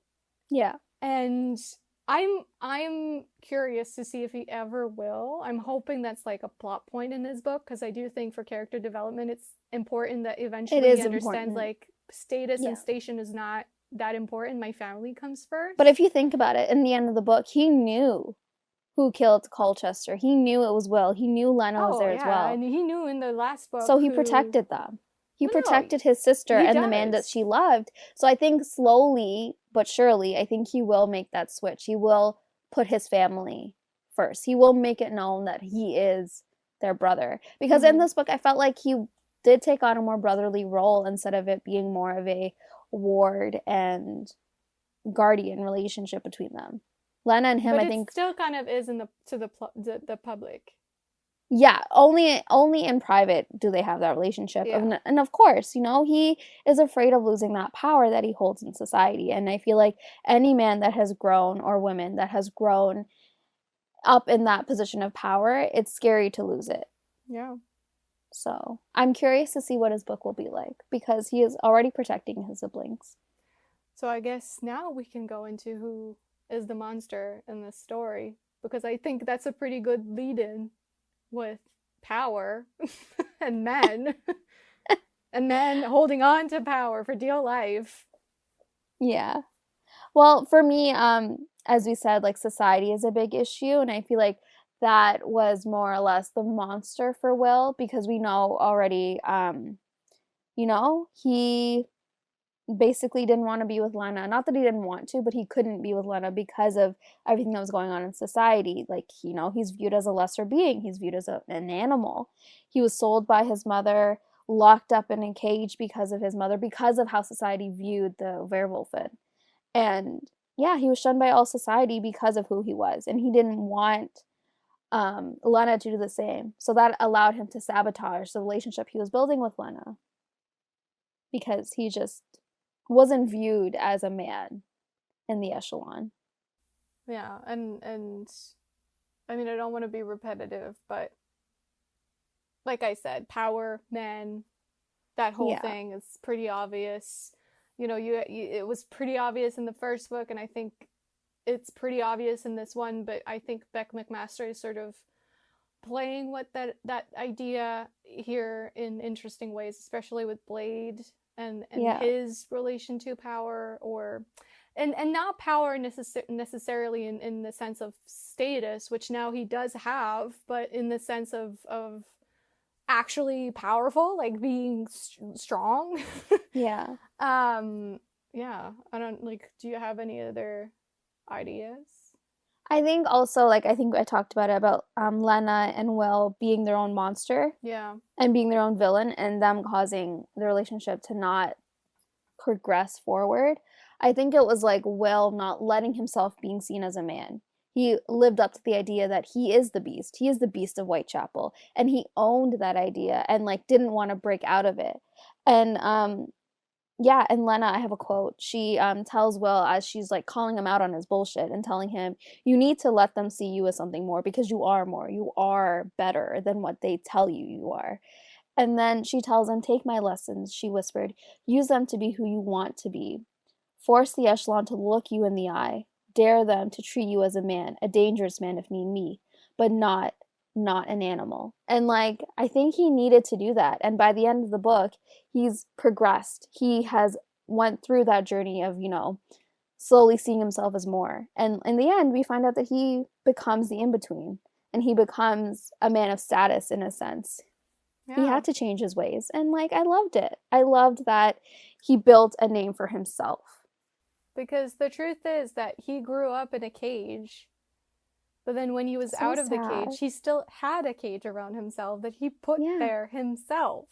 Yeah. And I'm curious to see if he ever will. I'm hoping that's like a plot point in his book, because I do think for character development it's important that eventually he understands like status and station is not that important. My family comes first. But if you think about it, in the end of the book, he knew who killed Colchester. He knew it was Will. He knew Lena was there as well. And he knew in the last book. So he protected them. He protected his sister and the man that she loved. So I think slowly but surely, I think he will make that switch. He will put his family first. He will make it known that he is their brother. Because in this book, I felt like he did take on a more brotherly role instead of it being more of a ward and guardian relationship between them. Lena and him, but I think, still kind of is in the public. Yeah, only in private do they have that relationship. Yeah. And of course, you know, he is afraid of losing that power that he holds in society. And I feel like any man that has grown, or woman that has grown up in that position of power, it's scary to lose it. Yeah. So I'm curious to see what his book will be like, because he is already protecting his siblings. So I guess now we can go into who is the monster in this story, because I think that's a pretty good lead-in with power and men and men holding on to power for dear life. Yeah. Well, for me, as we said, like, society is a big issue, and I feel like that was more or less the monster for Will, because we know already, you know, he basically didn't want to be with Lena. Not that he didn't want to, but he couldn't be with Lena because of everything that was going on in society. Like, you know, he's viewed as a lesser being. He's viewed as an animal. He was sold by his mother, locked up in a cage because of his mother, because of how society viewed the werewolf. And yeah, he was shunned by all society because of who he was. And he didn't want Lena to do the same. So that allowed him to sabotage the relationship he was building with Lena, because he just wasn't viewed as a man in the echelon. Yeah, and I mean, I don't want to be repetitive, but like I said, power, men, that whole thing is pretty obvious. You know, it was pretty obvious in the first book, and I think it's pretty obvious in this one, but I think Beck McMaster is sort of playing with that idea here in interesting ways, especially with Blade and his relation to power, or and not power necessarily in the sense of status, which now he does have, but in the sense of actually powerful, like being strong. Yeah. Yeah, I don't, like, do you have any other ideas? I think also, like, I think I talked about Lena and Will being their own monster. Yeah. And being their own villain, and them causing the relationship to not progress forward. I think it was like Will not letting himself being seen as a man. He lived up to the idea that he is the beast. He is the beast of Whitechapel. And he owned that idea and, like, didn't want to break out of it. And yeah, and Lena, I have a quote. She tells Will, as she's like calling him out on his bullshit and telling him, you need to let them see you as something more, because you are more. You are better than what they tell you are. And then she tells him, take my lessons, she whispered. Use them to be who you want to be. Force the echelon to look you in the eye. Dare them to treat you as a man, a dangerous man if need be, but not an animal. And, like, I think he needed to do that. And by the end of the book, he's progressed. He has went through that journey of, you know, slowly seeing himself as more. And in the end, we find out that he becomes the in-between, and he becomes a man of status in a sense. Yeah. He had to change his ways. And, like, I loved it. I loved that he built a name for himself. Because the truth is that he grew up in a cage, but then when he was out of the cage, he still had a cage around himself that he put there himself.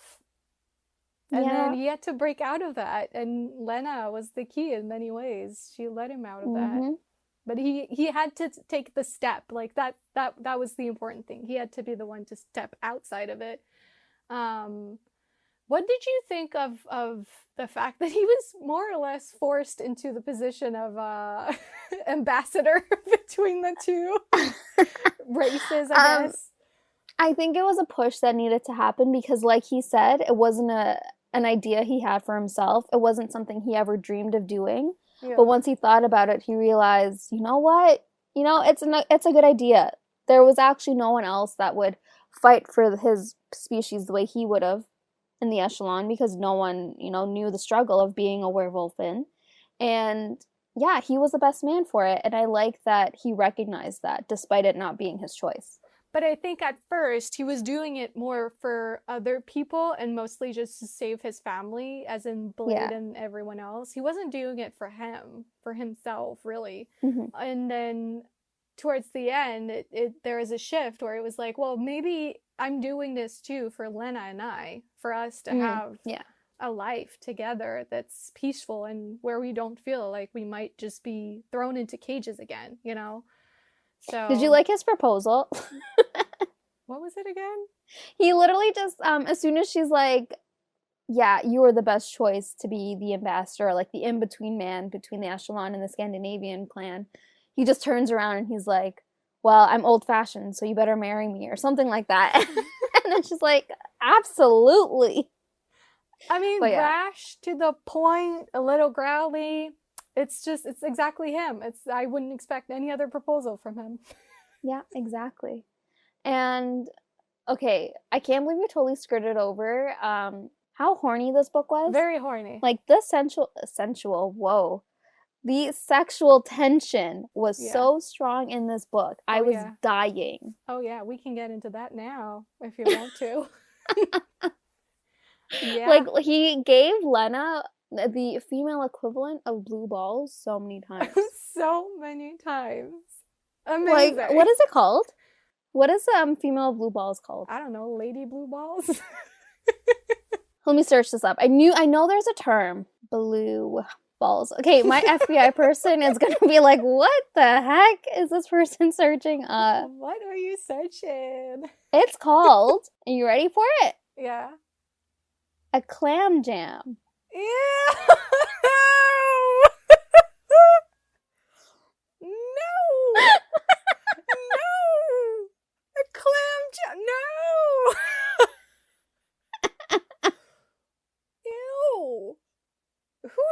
And then he had to break out of that, and Lena was the key in many ways. She let him out of that. But he had to take the step. Like, that was the important thing. He had to be the one to step outside of it. What did you think of the fact that he was more or less forced into the position of ambassador between the two races, I guess? I think it was a push that needed to happen because, like he said, it wasn't an idea he had for himself. It wasn't something he ever dreamed of doing. Yeah. But once he thought about it, he realized, you know what? You know, it's a good idea. There was actually no one else that would fight for his species the way he would have in the echelon, because no one, you know, knew the struggle of being a werewolf-in. And yeah, he was the best man for it. And I like that he recognized that despite it not being his choice. But I think at first he was doing it more for other people and mostly just to save his family, as in Blade and everyone else. He wasn't doing it for himself, really. Mm-hmm. And then towards the end, there was a shift where it was like, well, maybe I'm doing this too for Lena and I, for us to have a life together that's peaceful and where we don't feel like we might just be thrown into cages again, you know? So, did you like his proposal? What was it again? He literally just, as soon as she's like, yeah, you are the best choice to be the ambassador, like the in-between man between the Echelon and the Scandinavian clan, he just turns around and he's like, well, I'm old-fashioned, so you better marry me, or something like that. And then she's like, absolutely. I mean, brash to the point, a little growly. It's exactly him. I wouldn't expect any other proposal from him. Yeah, exactly. And, okay, I can't believe we totally skirted over how horny this book was. Very horny. Like, the the sexual tension was so strong in this book. I was dying. Oh, yeah, we can get into that now, if you want to. Yeah. Like, he gave Lena the female equivalent of blue balls so many times. So many times. Amazing. Like, what is it called? What is female blue balls called? I don't know, lady blue balls? Let me search this up. I know there's a term. Blue balls. Okay, my FBI person is going to be like, what the heck is this person searching up? What are you searching? It's called, are you ready for it? Yeah. A clam jam. Ew! No! No! A clam jam! No! Ew! Who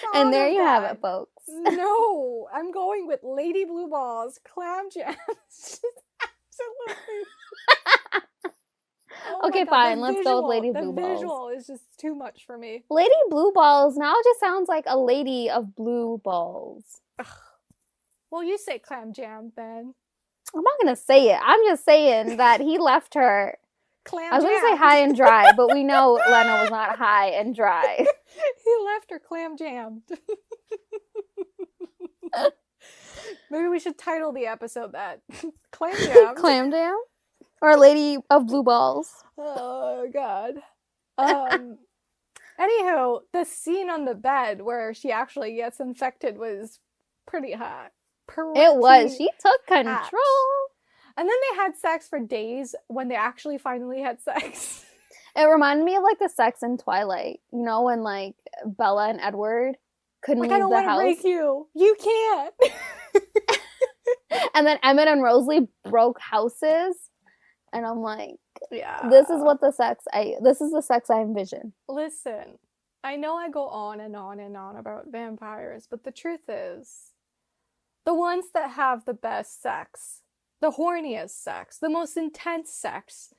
thought And there of you have that? it, folks. No! I'm going with Lady Blue Balls, clam jam. Absolutely. Oh okay, fine. Let's go with Lady Blue Balls. The visual is just too much for me. Lady Blue Balls now just sounds like a lady of blue balls. Ugh. Well, you say clam jam, then. I'm not going to say it. I'm just saying that he left her. Clam I was jam. going to say high and dry, but we know Lena was not high and dry. He left her clam jammed. Maybe we should title the episode that. Clam jam. Clam jam? Or Lady of Blue Balls. Oh, God. Anywho, the scene on the bed where she actually gets infected was pretty hot. It was. She took control. Hot. And then they had sex for days when they actually finally had sex. It reminded me of, like, the sex in Twilight. You know, when, like, Bella and Edward couldn't leave the house. I don't want to break you. You can't. And then Emmett and Rosalie broke houses. And I'm like, yeah, this is the sex I envision. Listen, I know I go on and on and on about vampires, but the truth is, the ones that have the best sex, the horniest sex, the most intense sex,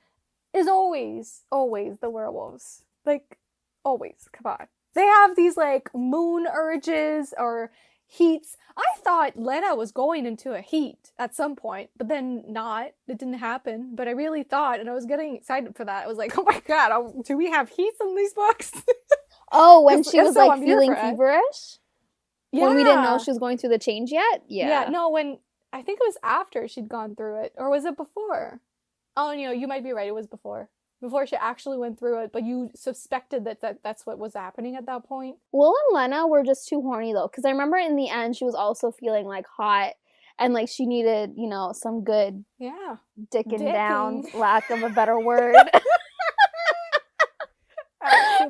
is always the werewolves. Like, always. Come on. They have these, like, moon urges or heats. I thought Lena was going into a heat at some point, but then not. It didn't happen. But I really thought, and I was getting excited for that. I was like, oh my god, do we have heats in these books? Oh, when she was like feeling feverish? Yeah. When we didn't know she was going through the change yet? Yeah. Yeah, no, I think it was after she'd gone through it. Or was it before? Oh, you might be right. It was before. Before she actually went through it, but you suspected that's what was happening at that point? Will and Lena were just too horny, though, because I remember in the end, she was also feeling, like, hot, and, like, she needed, some good dicking down, lack of a better word.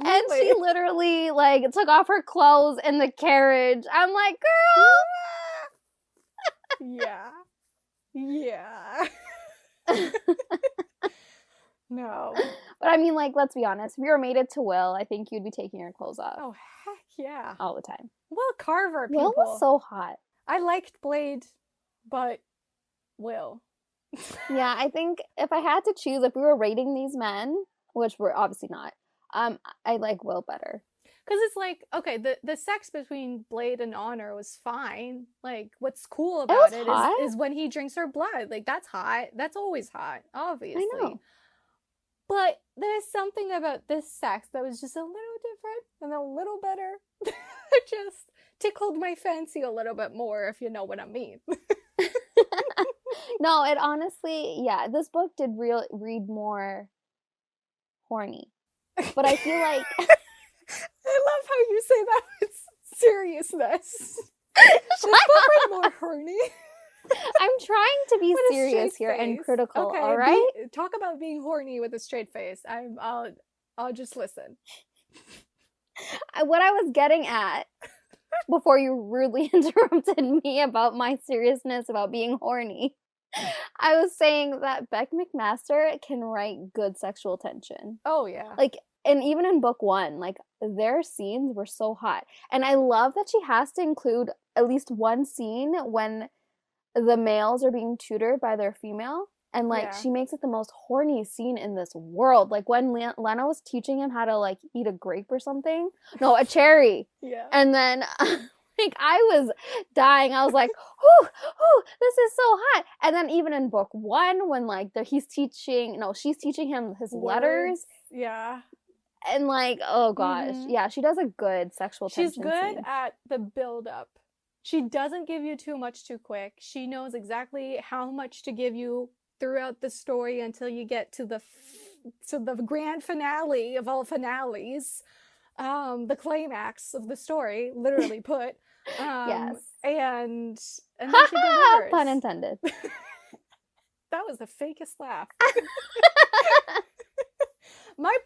absolutely. And she literally, like, took off her clothes in the carriage. I'm like, girl! Yeah. Yeah. No. But I mean, like, let's be honest. If you were mated to Will, I think you'd be taking your clothes off. Oh, heck yeah. All the time. Will Carver, people. Will was so hot. I liked Blade, but Will. Yeah, I think if I had to choose, if we were rating these men, which we're obviously not, I like Will better. Because it's like, okay, the sex between Blade and Honor was fine. Like, what's cool about it is when he drinks her blood. Like, that's hot. That's always hot, obviously. I know. But there's something about this sex that was just a little different and a little better. It just tickled my fancy a little bit more, if you know what I mean. No, it honestly, yeah, this book did read more horny. But I feel like... I love how you say that with seriousness. This book read more horny. I'm trying to be serious here and critical, okay, all right? Talk about being horny with a straight face. I'll just listen. What I was getting at before you rudely interrupted me about my seriousness about being horny, I was saying that Beck McMaster can write good sexual tension. Oh, yeah. Like, and even in book 1, like, their scenes were so hot. And I love that she has to include at least one scene when the males are being tutored by their female. And, like, she makes it the most horny scene in this world. Like, when Lena was teaching him how to, like, eat a grape or something. No, a cherry. Yeah. And then, like, I was dying. I was like, whew, this is so hot. And then even in book 1, when, like, she's teaching him his letters. Yeah. And, like, oh, gosh. Mm-hmm. Yeah, she does a good sexual tension She's good scene. at the build-up. She doesn't give you too much too quick. She knows exactly how much to give you throughout the story until you get to the grand finale of all finales, the climax of the story, literally put. Yes. And then she delivers. Pun intended. That was the fakest laugh. My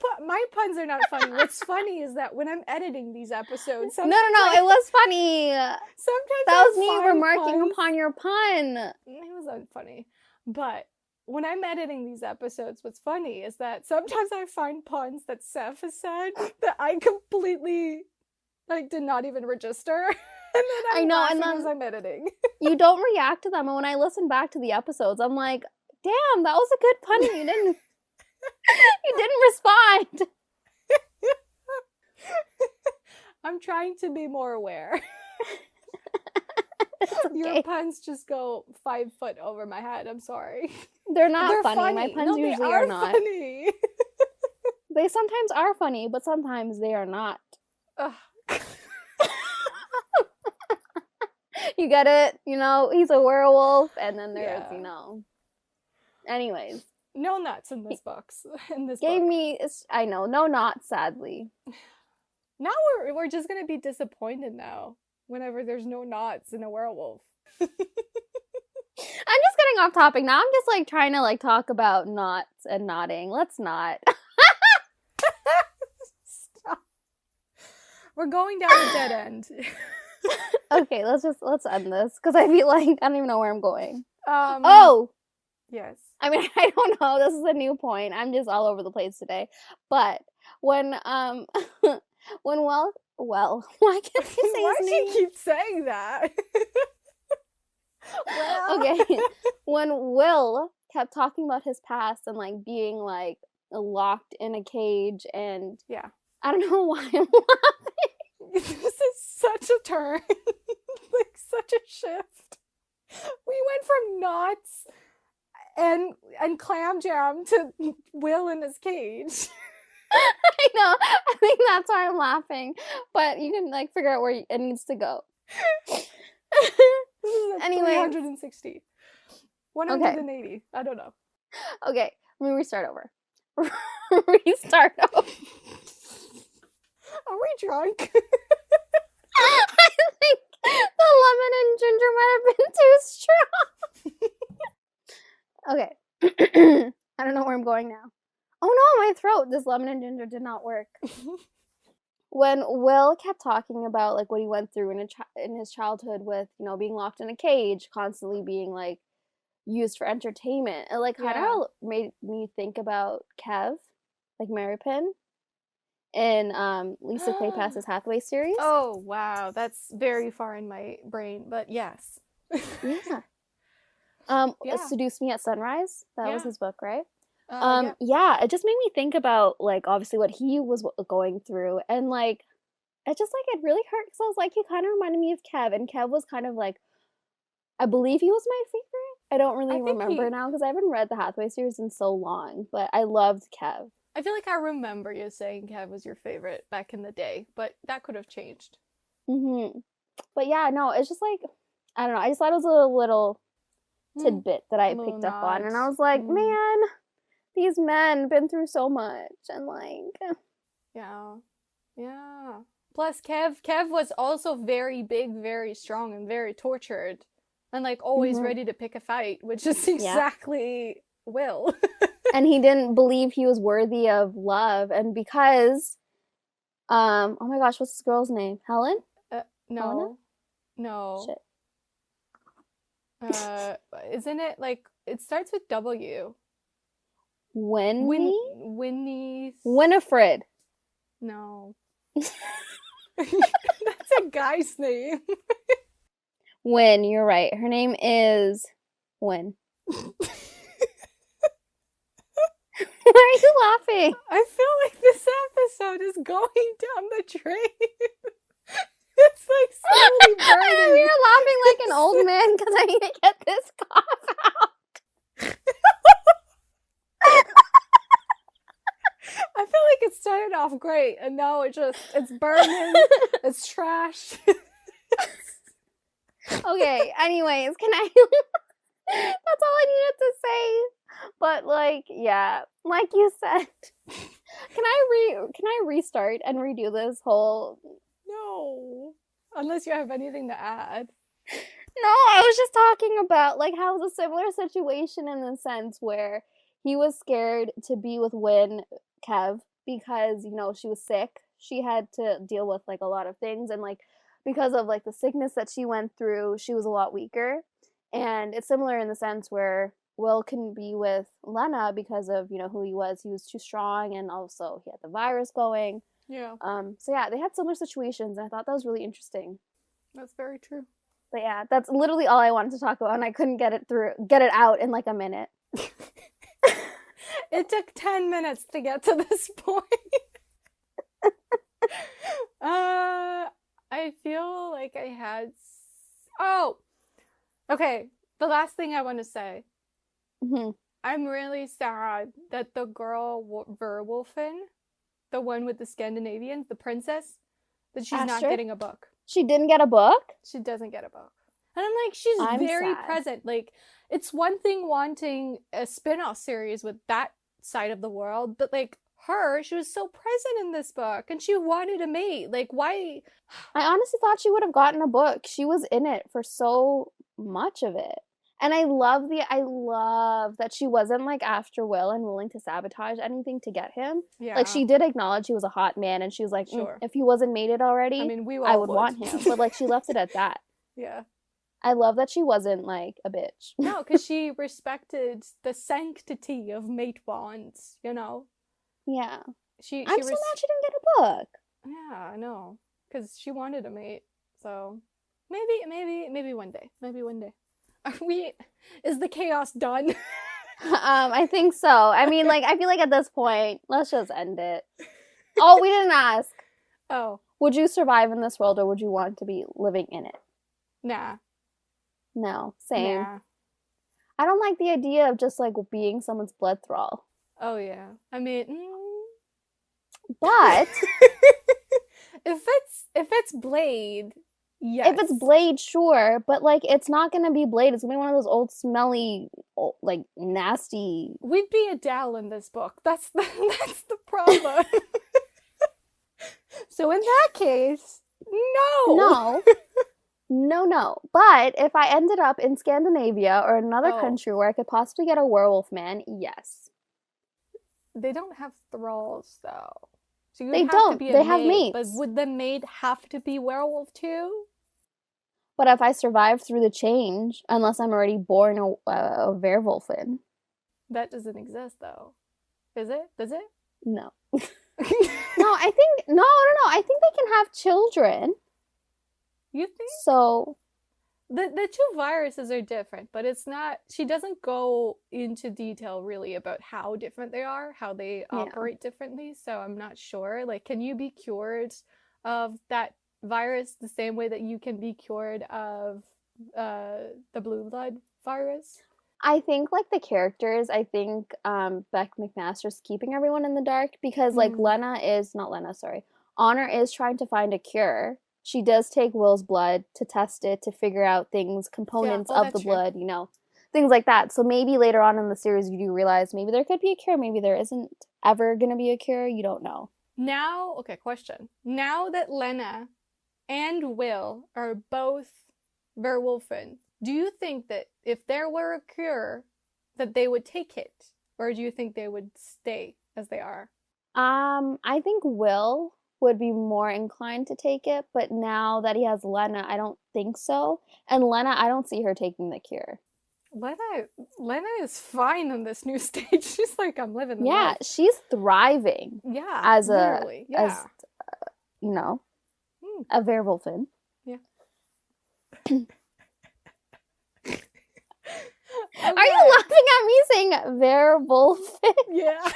puns are not funny. What's funny is that when I'm editing these episodes... No, it was funny. Sometimes that was me remarking upon your pun. It was unfunny. But when I'm editing these episodes, what's funny is that sometimes I find puns that Seff has said that I completely, like, did not even register. And then I'm laughing as I'm editing. You don't react to them. And when I listen back to the episodes, I'm like, damn, that was a good pun. You didn't... You didn't respond. I'm trying to be more aware. Okay. Your puns just go 5 foot over my head. I'm sorry. They're not funny. My puns usually are not. Funny. They sometimes are funny, but sometimes they are not. You get it? You know, he's a werewolf, and then there's, Anyways. No nuts in this book. I know, no knots, sadly. Now we're just gonna be disappointed now whenever there's no knots in a werewolf. I'm just getting off topic now. I'm just, like, trying to, like, talk about knots and knotting. Let's not. Stop. We're going down a dead end. Okay, let's end this, because I feel like I don't even know where I'm going. Yes. I mean, I don't know. This is a new point. I'm just all over the place today. But when why can't I say his name? Why do you keep saying that? Okay. When Will kept talking about his past and, like, being, like, locked in a cage, and I don't know why I'm laughing. This is such a turn. Like, such a shift. We went from knots and clam jam to Will in his cage. I know. I think that's why I'm laughing. But you can, like, figure out where it needs to go. Anyway, 360. 180. Okay. I don't know. Okay, let me restart over. Restart over. Are we drunk? I think the lemon and ginger might have been too strong. Okay. I don't know where I'm going now. Oh no, my throat. This lemon and ginger did not work. when Will kept talking about like what he went through in his childhood with, you know, being locked in a cage, constantly being like used for entertainment, it like kind Yeah. of made me think about Kev, like Maripin in Lisa Kleypas's Hathaway series. Oh, wow. That's very far in my brain, but yes. Yeah. Yeah. Seduce Me at Sunrise. That was Yeah. his book, right? Yeah. Yeah, it just made me think about like obviously what he was going through, and like it just like it really hurt because I was like he kind of reminded me of Kev, and Kev was kind of like I believe he was my favorite. I don't I really think remember now because I haven't read the Hathaway series in so long, but I loved Kev. I feel like I remember you saying Kev was your favorite back in the day, but that could have changed. But yeah, no, it's just like I don't know. I just thought it was a little tidbit that I Little picked up on, and nods. I was like, man, these men been through so much, and like, Yeah. Yeah. Plus, Kev was also very big, very strong, and very tortured, and like always ready to pick a fight, which is exactly Will. And he didn't believe he was worthy of love, and because, oh my gosh, what's this girl's name? Helen? No, Helena? no. Shit. Isn't it like it starts with W? Winnie? Winnie's. Winifred. No. That's a guy's name. Win, you're right. Her name is Win. Why are you laughing? I feel like this episode is going down the drain. It's like slowly burning. You're laughing like an old man because I need to get this cough out. I feel like it started off great and now it's burning. It's trash. Okay, anyways, can I that's all I needed to say. But like, yeah, like you said, can I restart and redo this whole? No. Unless you have anything to add. No, I was just talking about like how it was a similar situation in the sense where he was scared to be with Kev, because, you know, she was sick. She had to deal with like a lot of things, and like because of like the sickness that she went through, she was a lot weaker. And it's similar in the sense where Will couldn't be with Lena because of, you know, who he was. He was too strong, and also he had the virus going. Yeah. So yeah, they had similar situations, and I thought that was really interesting. That's very true. But yeah, that's literally all I wanted to talk about, and I couldn't get it out in like a minute. It took 10 minutes to get to this point. I feel like I had... Oh! Okay, the last thing I want to say. I'm really sad that the girl Werewolfin, the one with the Scandinavians, the princess, that she's not getting a book. She didn't get a book? She doesn't get a book. And I'm like, she's very present. Like, it's one thing wanting a spin-off series with that side of the world, but like she was so present in this book, and she wanted a mate. Like, why? I honestly thought she would have gotten a book. She was in it for so much of it. And I love that she wasn't like after Will and willing to sabotage anything to get him. Yeah. Like, she did acknowledge he was a hot man, and she was like, if he wasn't mated already, I mean, I would want him. But like, she left it at that. Yeah. I love that she wasn't like a bitch. No, because she respected the sanctity of mate bonds, you know? Yeah. I'm so mad she didn't get a book. Yeah, I know. Because she wanted a mate. So maybe one day. Maybe one day. Is the chaos done? I think so. I mean, like, I feel like at this point, let's just end it. Oh, we didn't ask. Oh. Would you survive in this world, or would you want to be living in it? Nah. No, same. Nah. I don't like the idea of just like being someone's blood thrall. Oh yeah. I mean, but if it's Blade, yes. If it's Blade, sure, but like it's not gonna be Blade. It's gonna be one of those old, smelly, like nasty. We'd be Adele in this book. That's the problem. So in that case, no. No. But if I ended up in Scandinavia or another country where I could possibly get a werewolf man, yes. They don't have thralls, though. So you They would have don't. to be a They have maid. But mates. would the maid have to be werewolf too? But if I survive through the change, unless I'm already born a werewolf in. That doesn't exist though. Is it? Does it? No. No, I think, no. I think they can have children. You think? So, The two viruses are different, but it's not, she doesn't go into detail really about how different they are, how they operate differently, so I'm not sure. Like, can you be cured of that virus the same way that you can be cured of the blue blood virus? I think, like, the characters, I think Beck McMaster's keeping everyone in the dark because, like, Honor is trying to find a cure. She does take Will's blood to test it, to figure out things, components of the blood, you know, things like that. So maybe later on in the series you do realize maybe there could be a cure, maybe there isn't ever going to be a cure, you don't know. Now, okay, question. Now that Lena and Will are both werewolfen, do you think that if there were a cure that they would take it? Or do you think they would stay as they are? I think Will would be more inclined to take it, but now that he has Lena, I don't think so. And Lena, I don't see her taking the cure. Lena is fine on this new stage. She's like, I'm living the life. Yeah, she's thriving. Yeah, as literally. as you know, a werewolfin. Yeah. Are you laughing at me saying werewolfin? Yeah.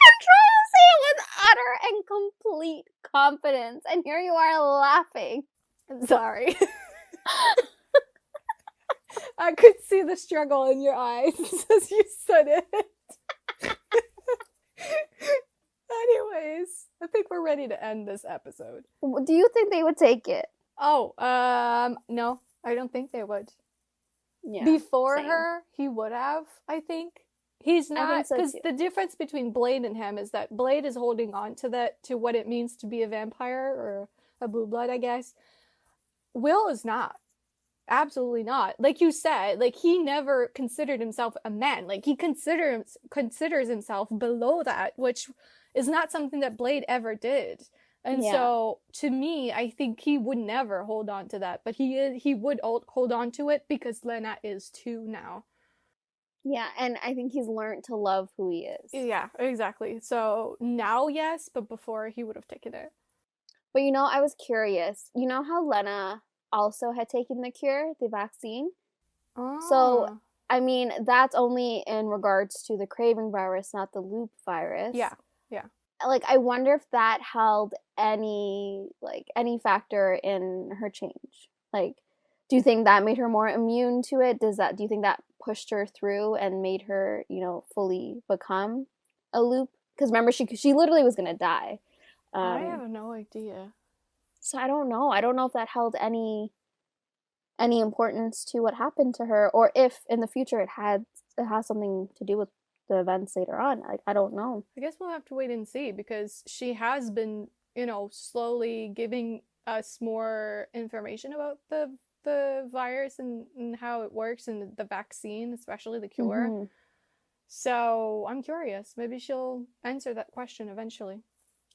I'm trying to say it with utter and complete confidence, and here you are laughing. Sorry. I could see the struggle in your eyes as you said it. Anyways, I think we're ready to end this episode. Do you think they would take it? Oh, no, I don't think they would. Yeah. Before same. her, he would have, I think. He's not, because the difference between Blade and him is that Blade is holding on to what it means to be a vampire, or a blue blood, I guess. Will is not. Absolutely not. Like you said, like, he never considered himself a man. Like, he considers himself below that, which is not something that Blade ever did. And so, to me, I think he would never hold on to that. But he would hold on to it because Lena is too now. Yeah, and I think he's learned to love who he is. Yeah, exactly. So, now, yes, but before, he would have taken it. But, you know, I was curious. You know how Lena also had taken the cure, the vaccine? Oh. So, I mean, that's only in regards to the craving virus, not the loop virus. Yeah. Like, I wonder if that held any factor in her change. Like, do you think that made her more immune to it? Do you think that pushed her through and made her, you know, fully become a loop? Because remember, she literally was gonna die. I have no idea. So I don't know. I don't know if that held any importance to what happened to her, or if in the future it has something to do with the events later on. I don't know. I guess we'll have to wait and see, because she has been, you know, slowly giving us more information about the virus and how it works, and the vaccine, especially the cure. Mm-hmm. So I'm curious. Maybe she'll answer that question eventually.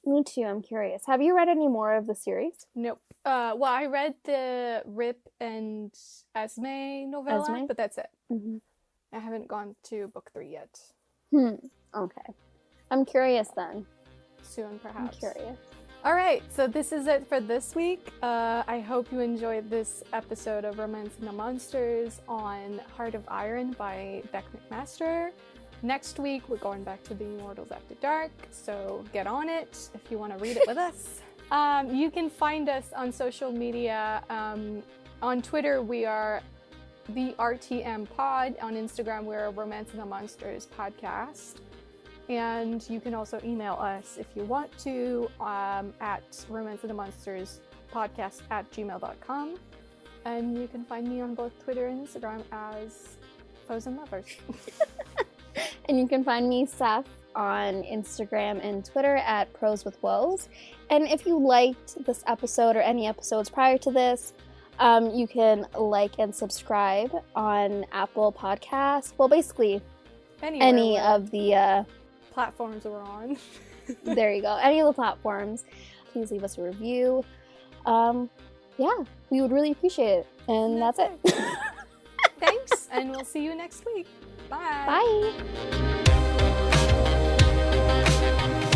Me too. I'm curious. Have you read any more of the series? Nope. Well, I read the Rip and Esme novella, but that's it. Mm-hmm. I haven't gone to book 3 yet. Okay. I'm curious then. Soon, perhaps. I'm curious. All right, so this is it for this week. I hope you enjoyed this episode of Romancing the Monsters on Heart of Iron by Beck McMaster. Next week, we're going back to the Immortals After Dark, so get on it if you want to read it with us. You can find us on social media. On Twitter, we are the RTM Pod. On Instagram, we're Romancing the Monsters Podcast. And you can also email us if you want to at romancingthemonsterspodcast@gmail.com. And you can find me on both Twitter and Instagram as Foes and Lovers. And you can find me, Seff, on Instagram and Twitter at Pros with Woes. And if you liked this episode or any episodes prior to this, you can like and subscribe on Apple Podcasts. Well, basically, any of the platforms we're on. There you go. Any of the platforms. Please leave us a review. Yeah, we would really appreciate it. And that's it. Thanks, and we'll see you next week. Bye. Bye.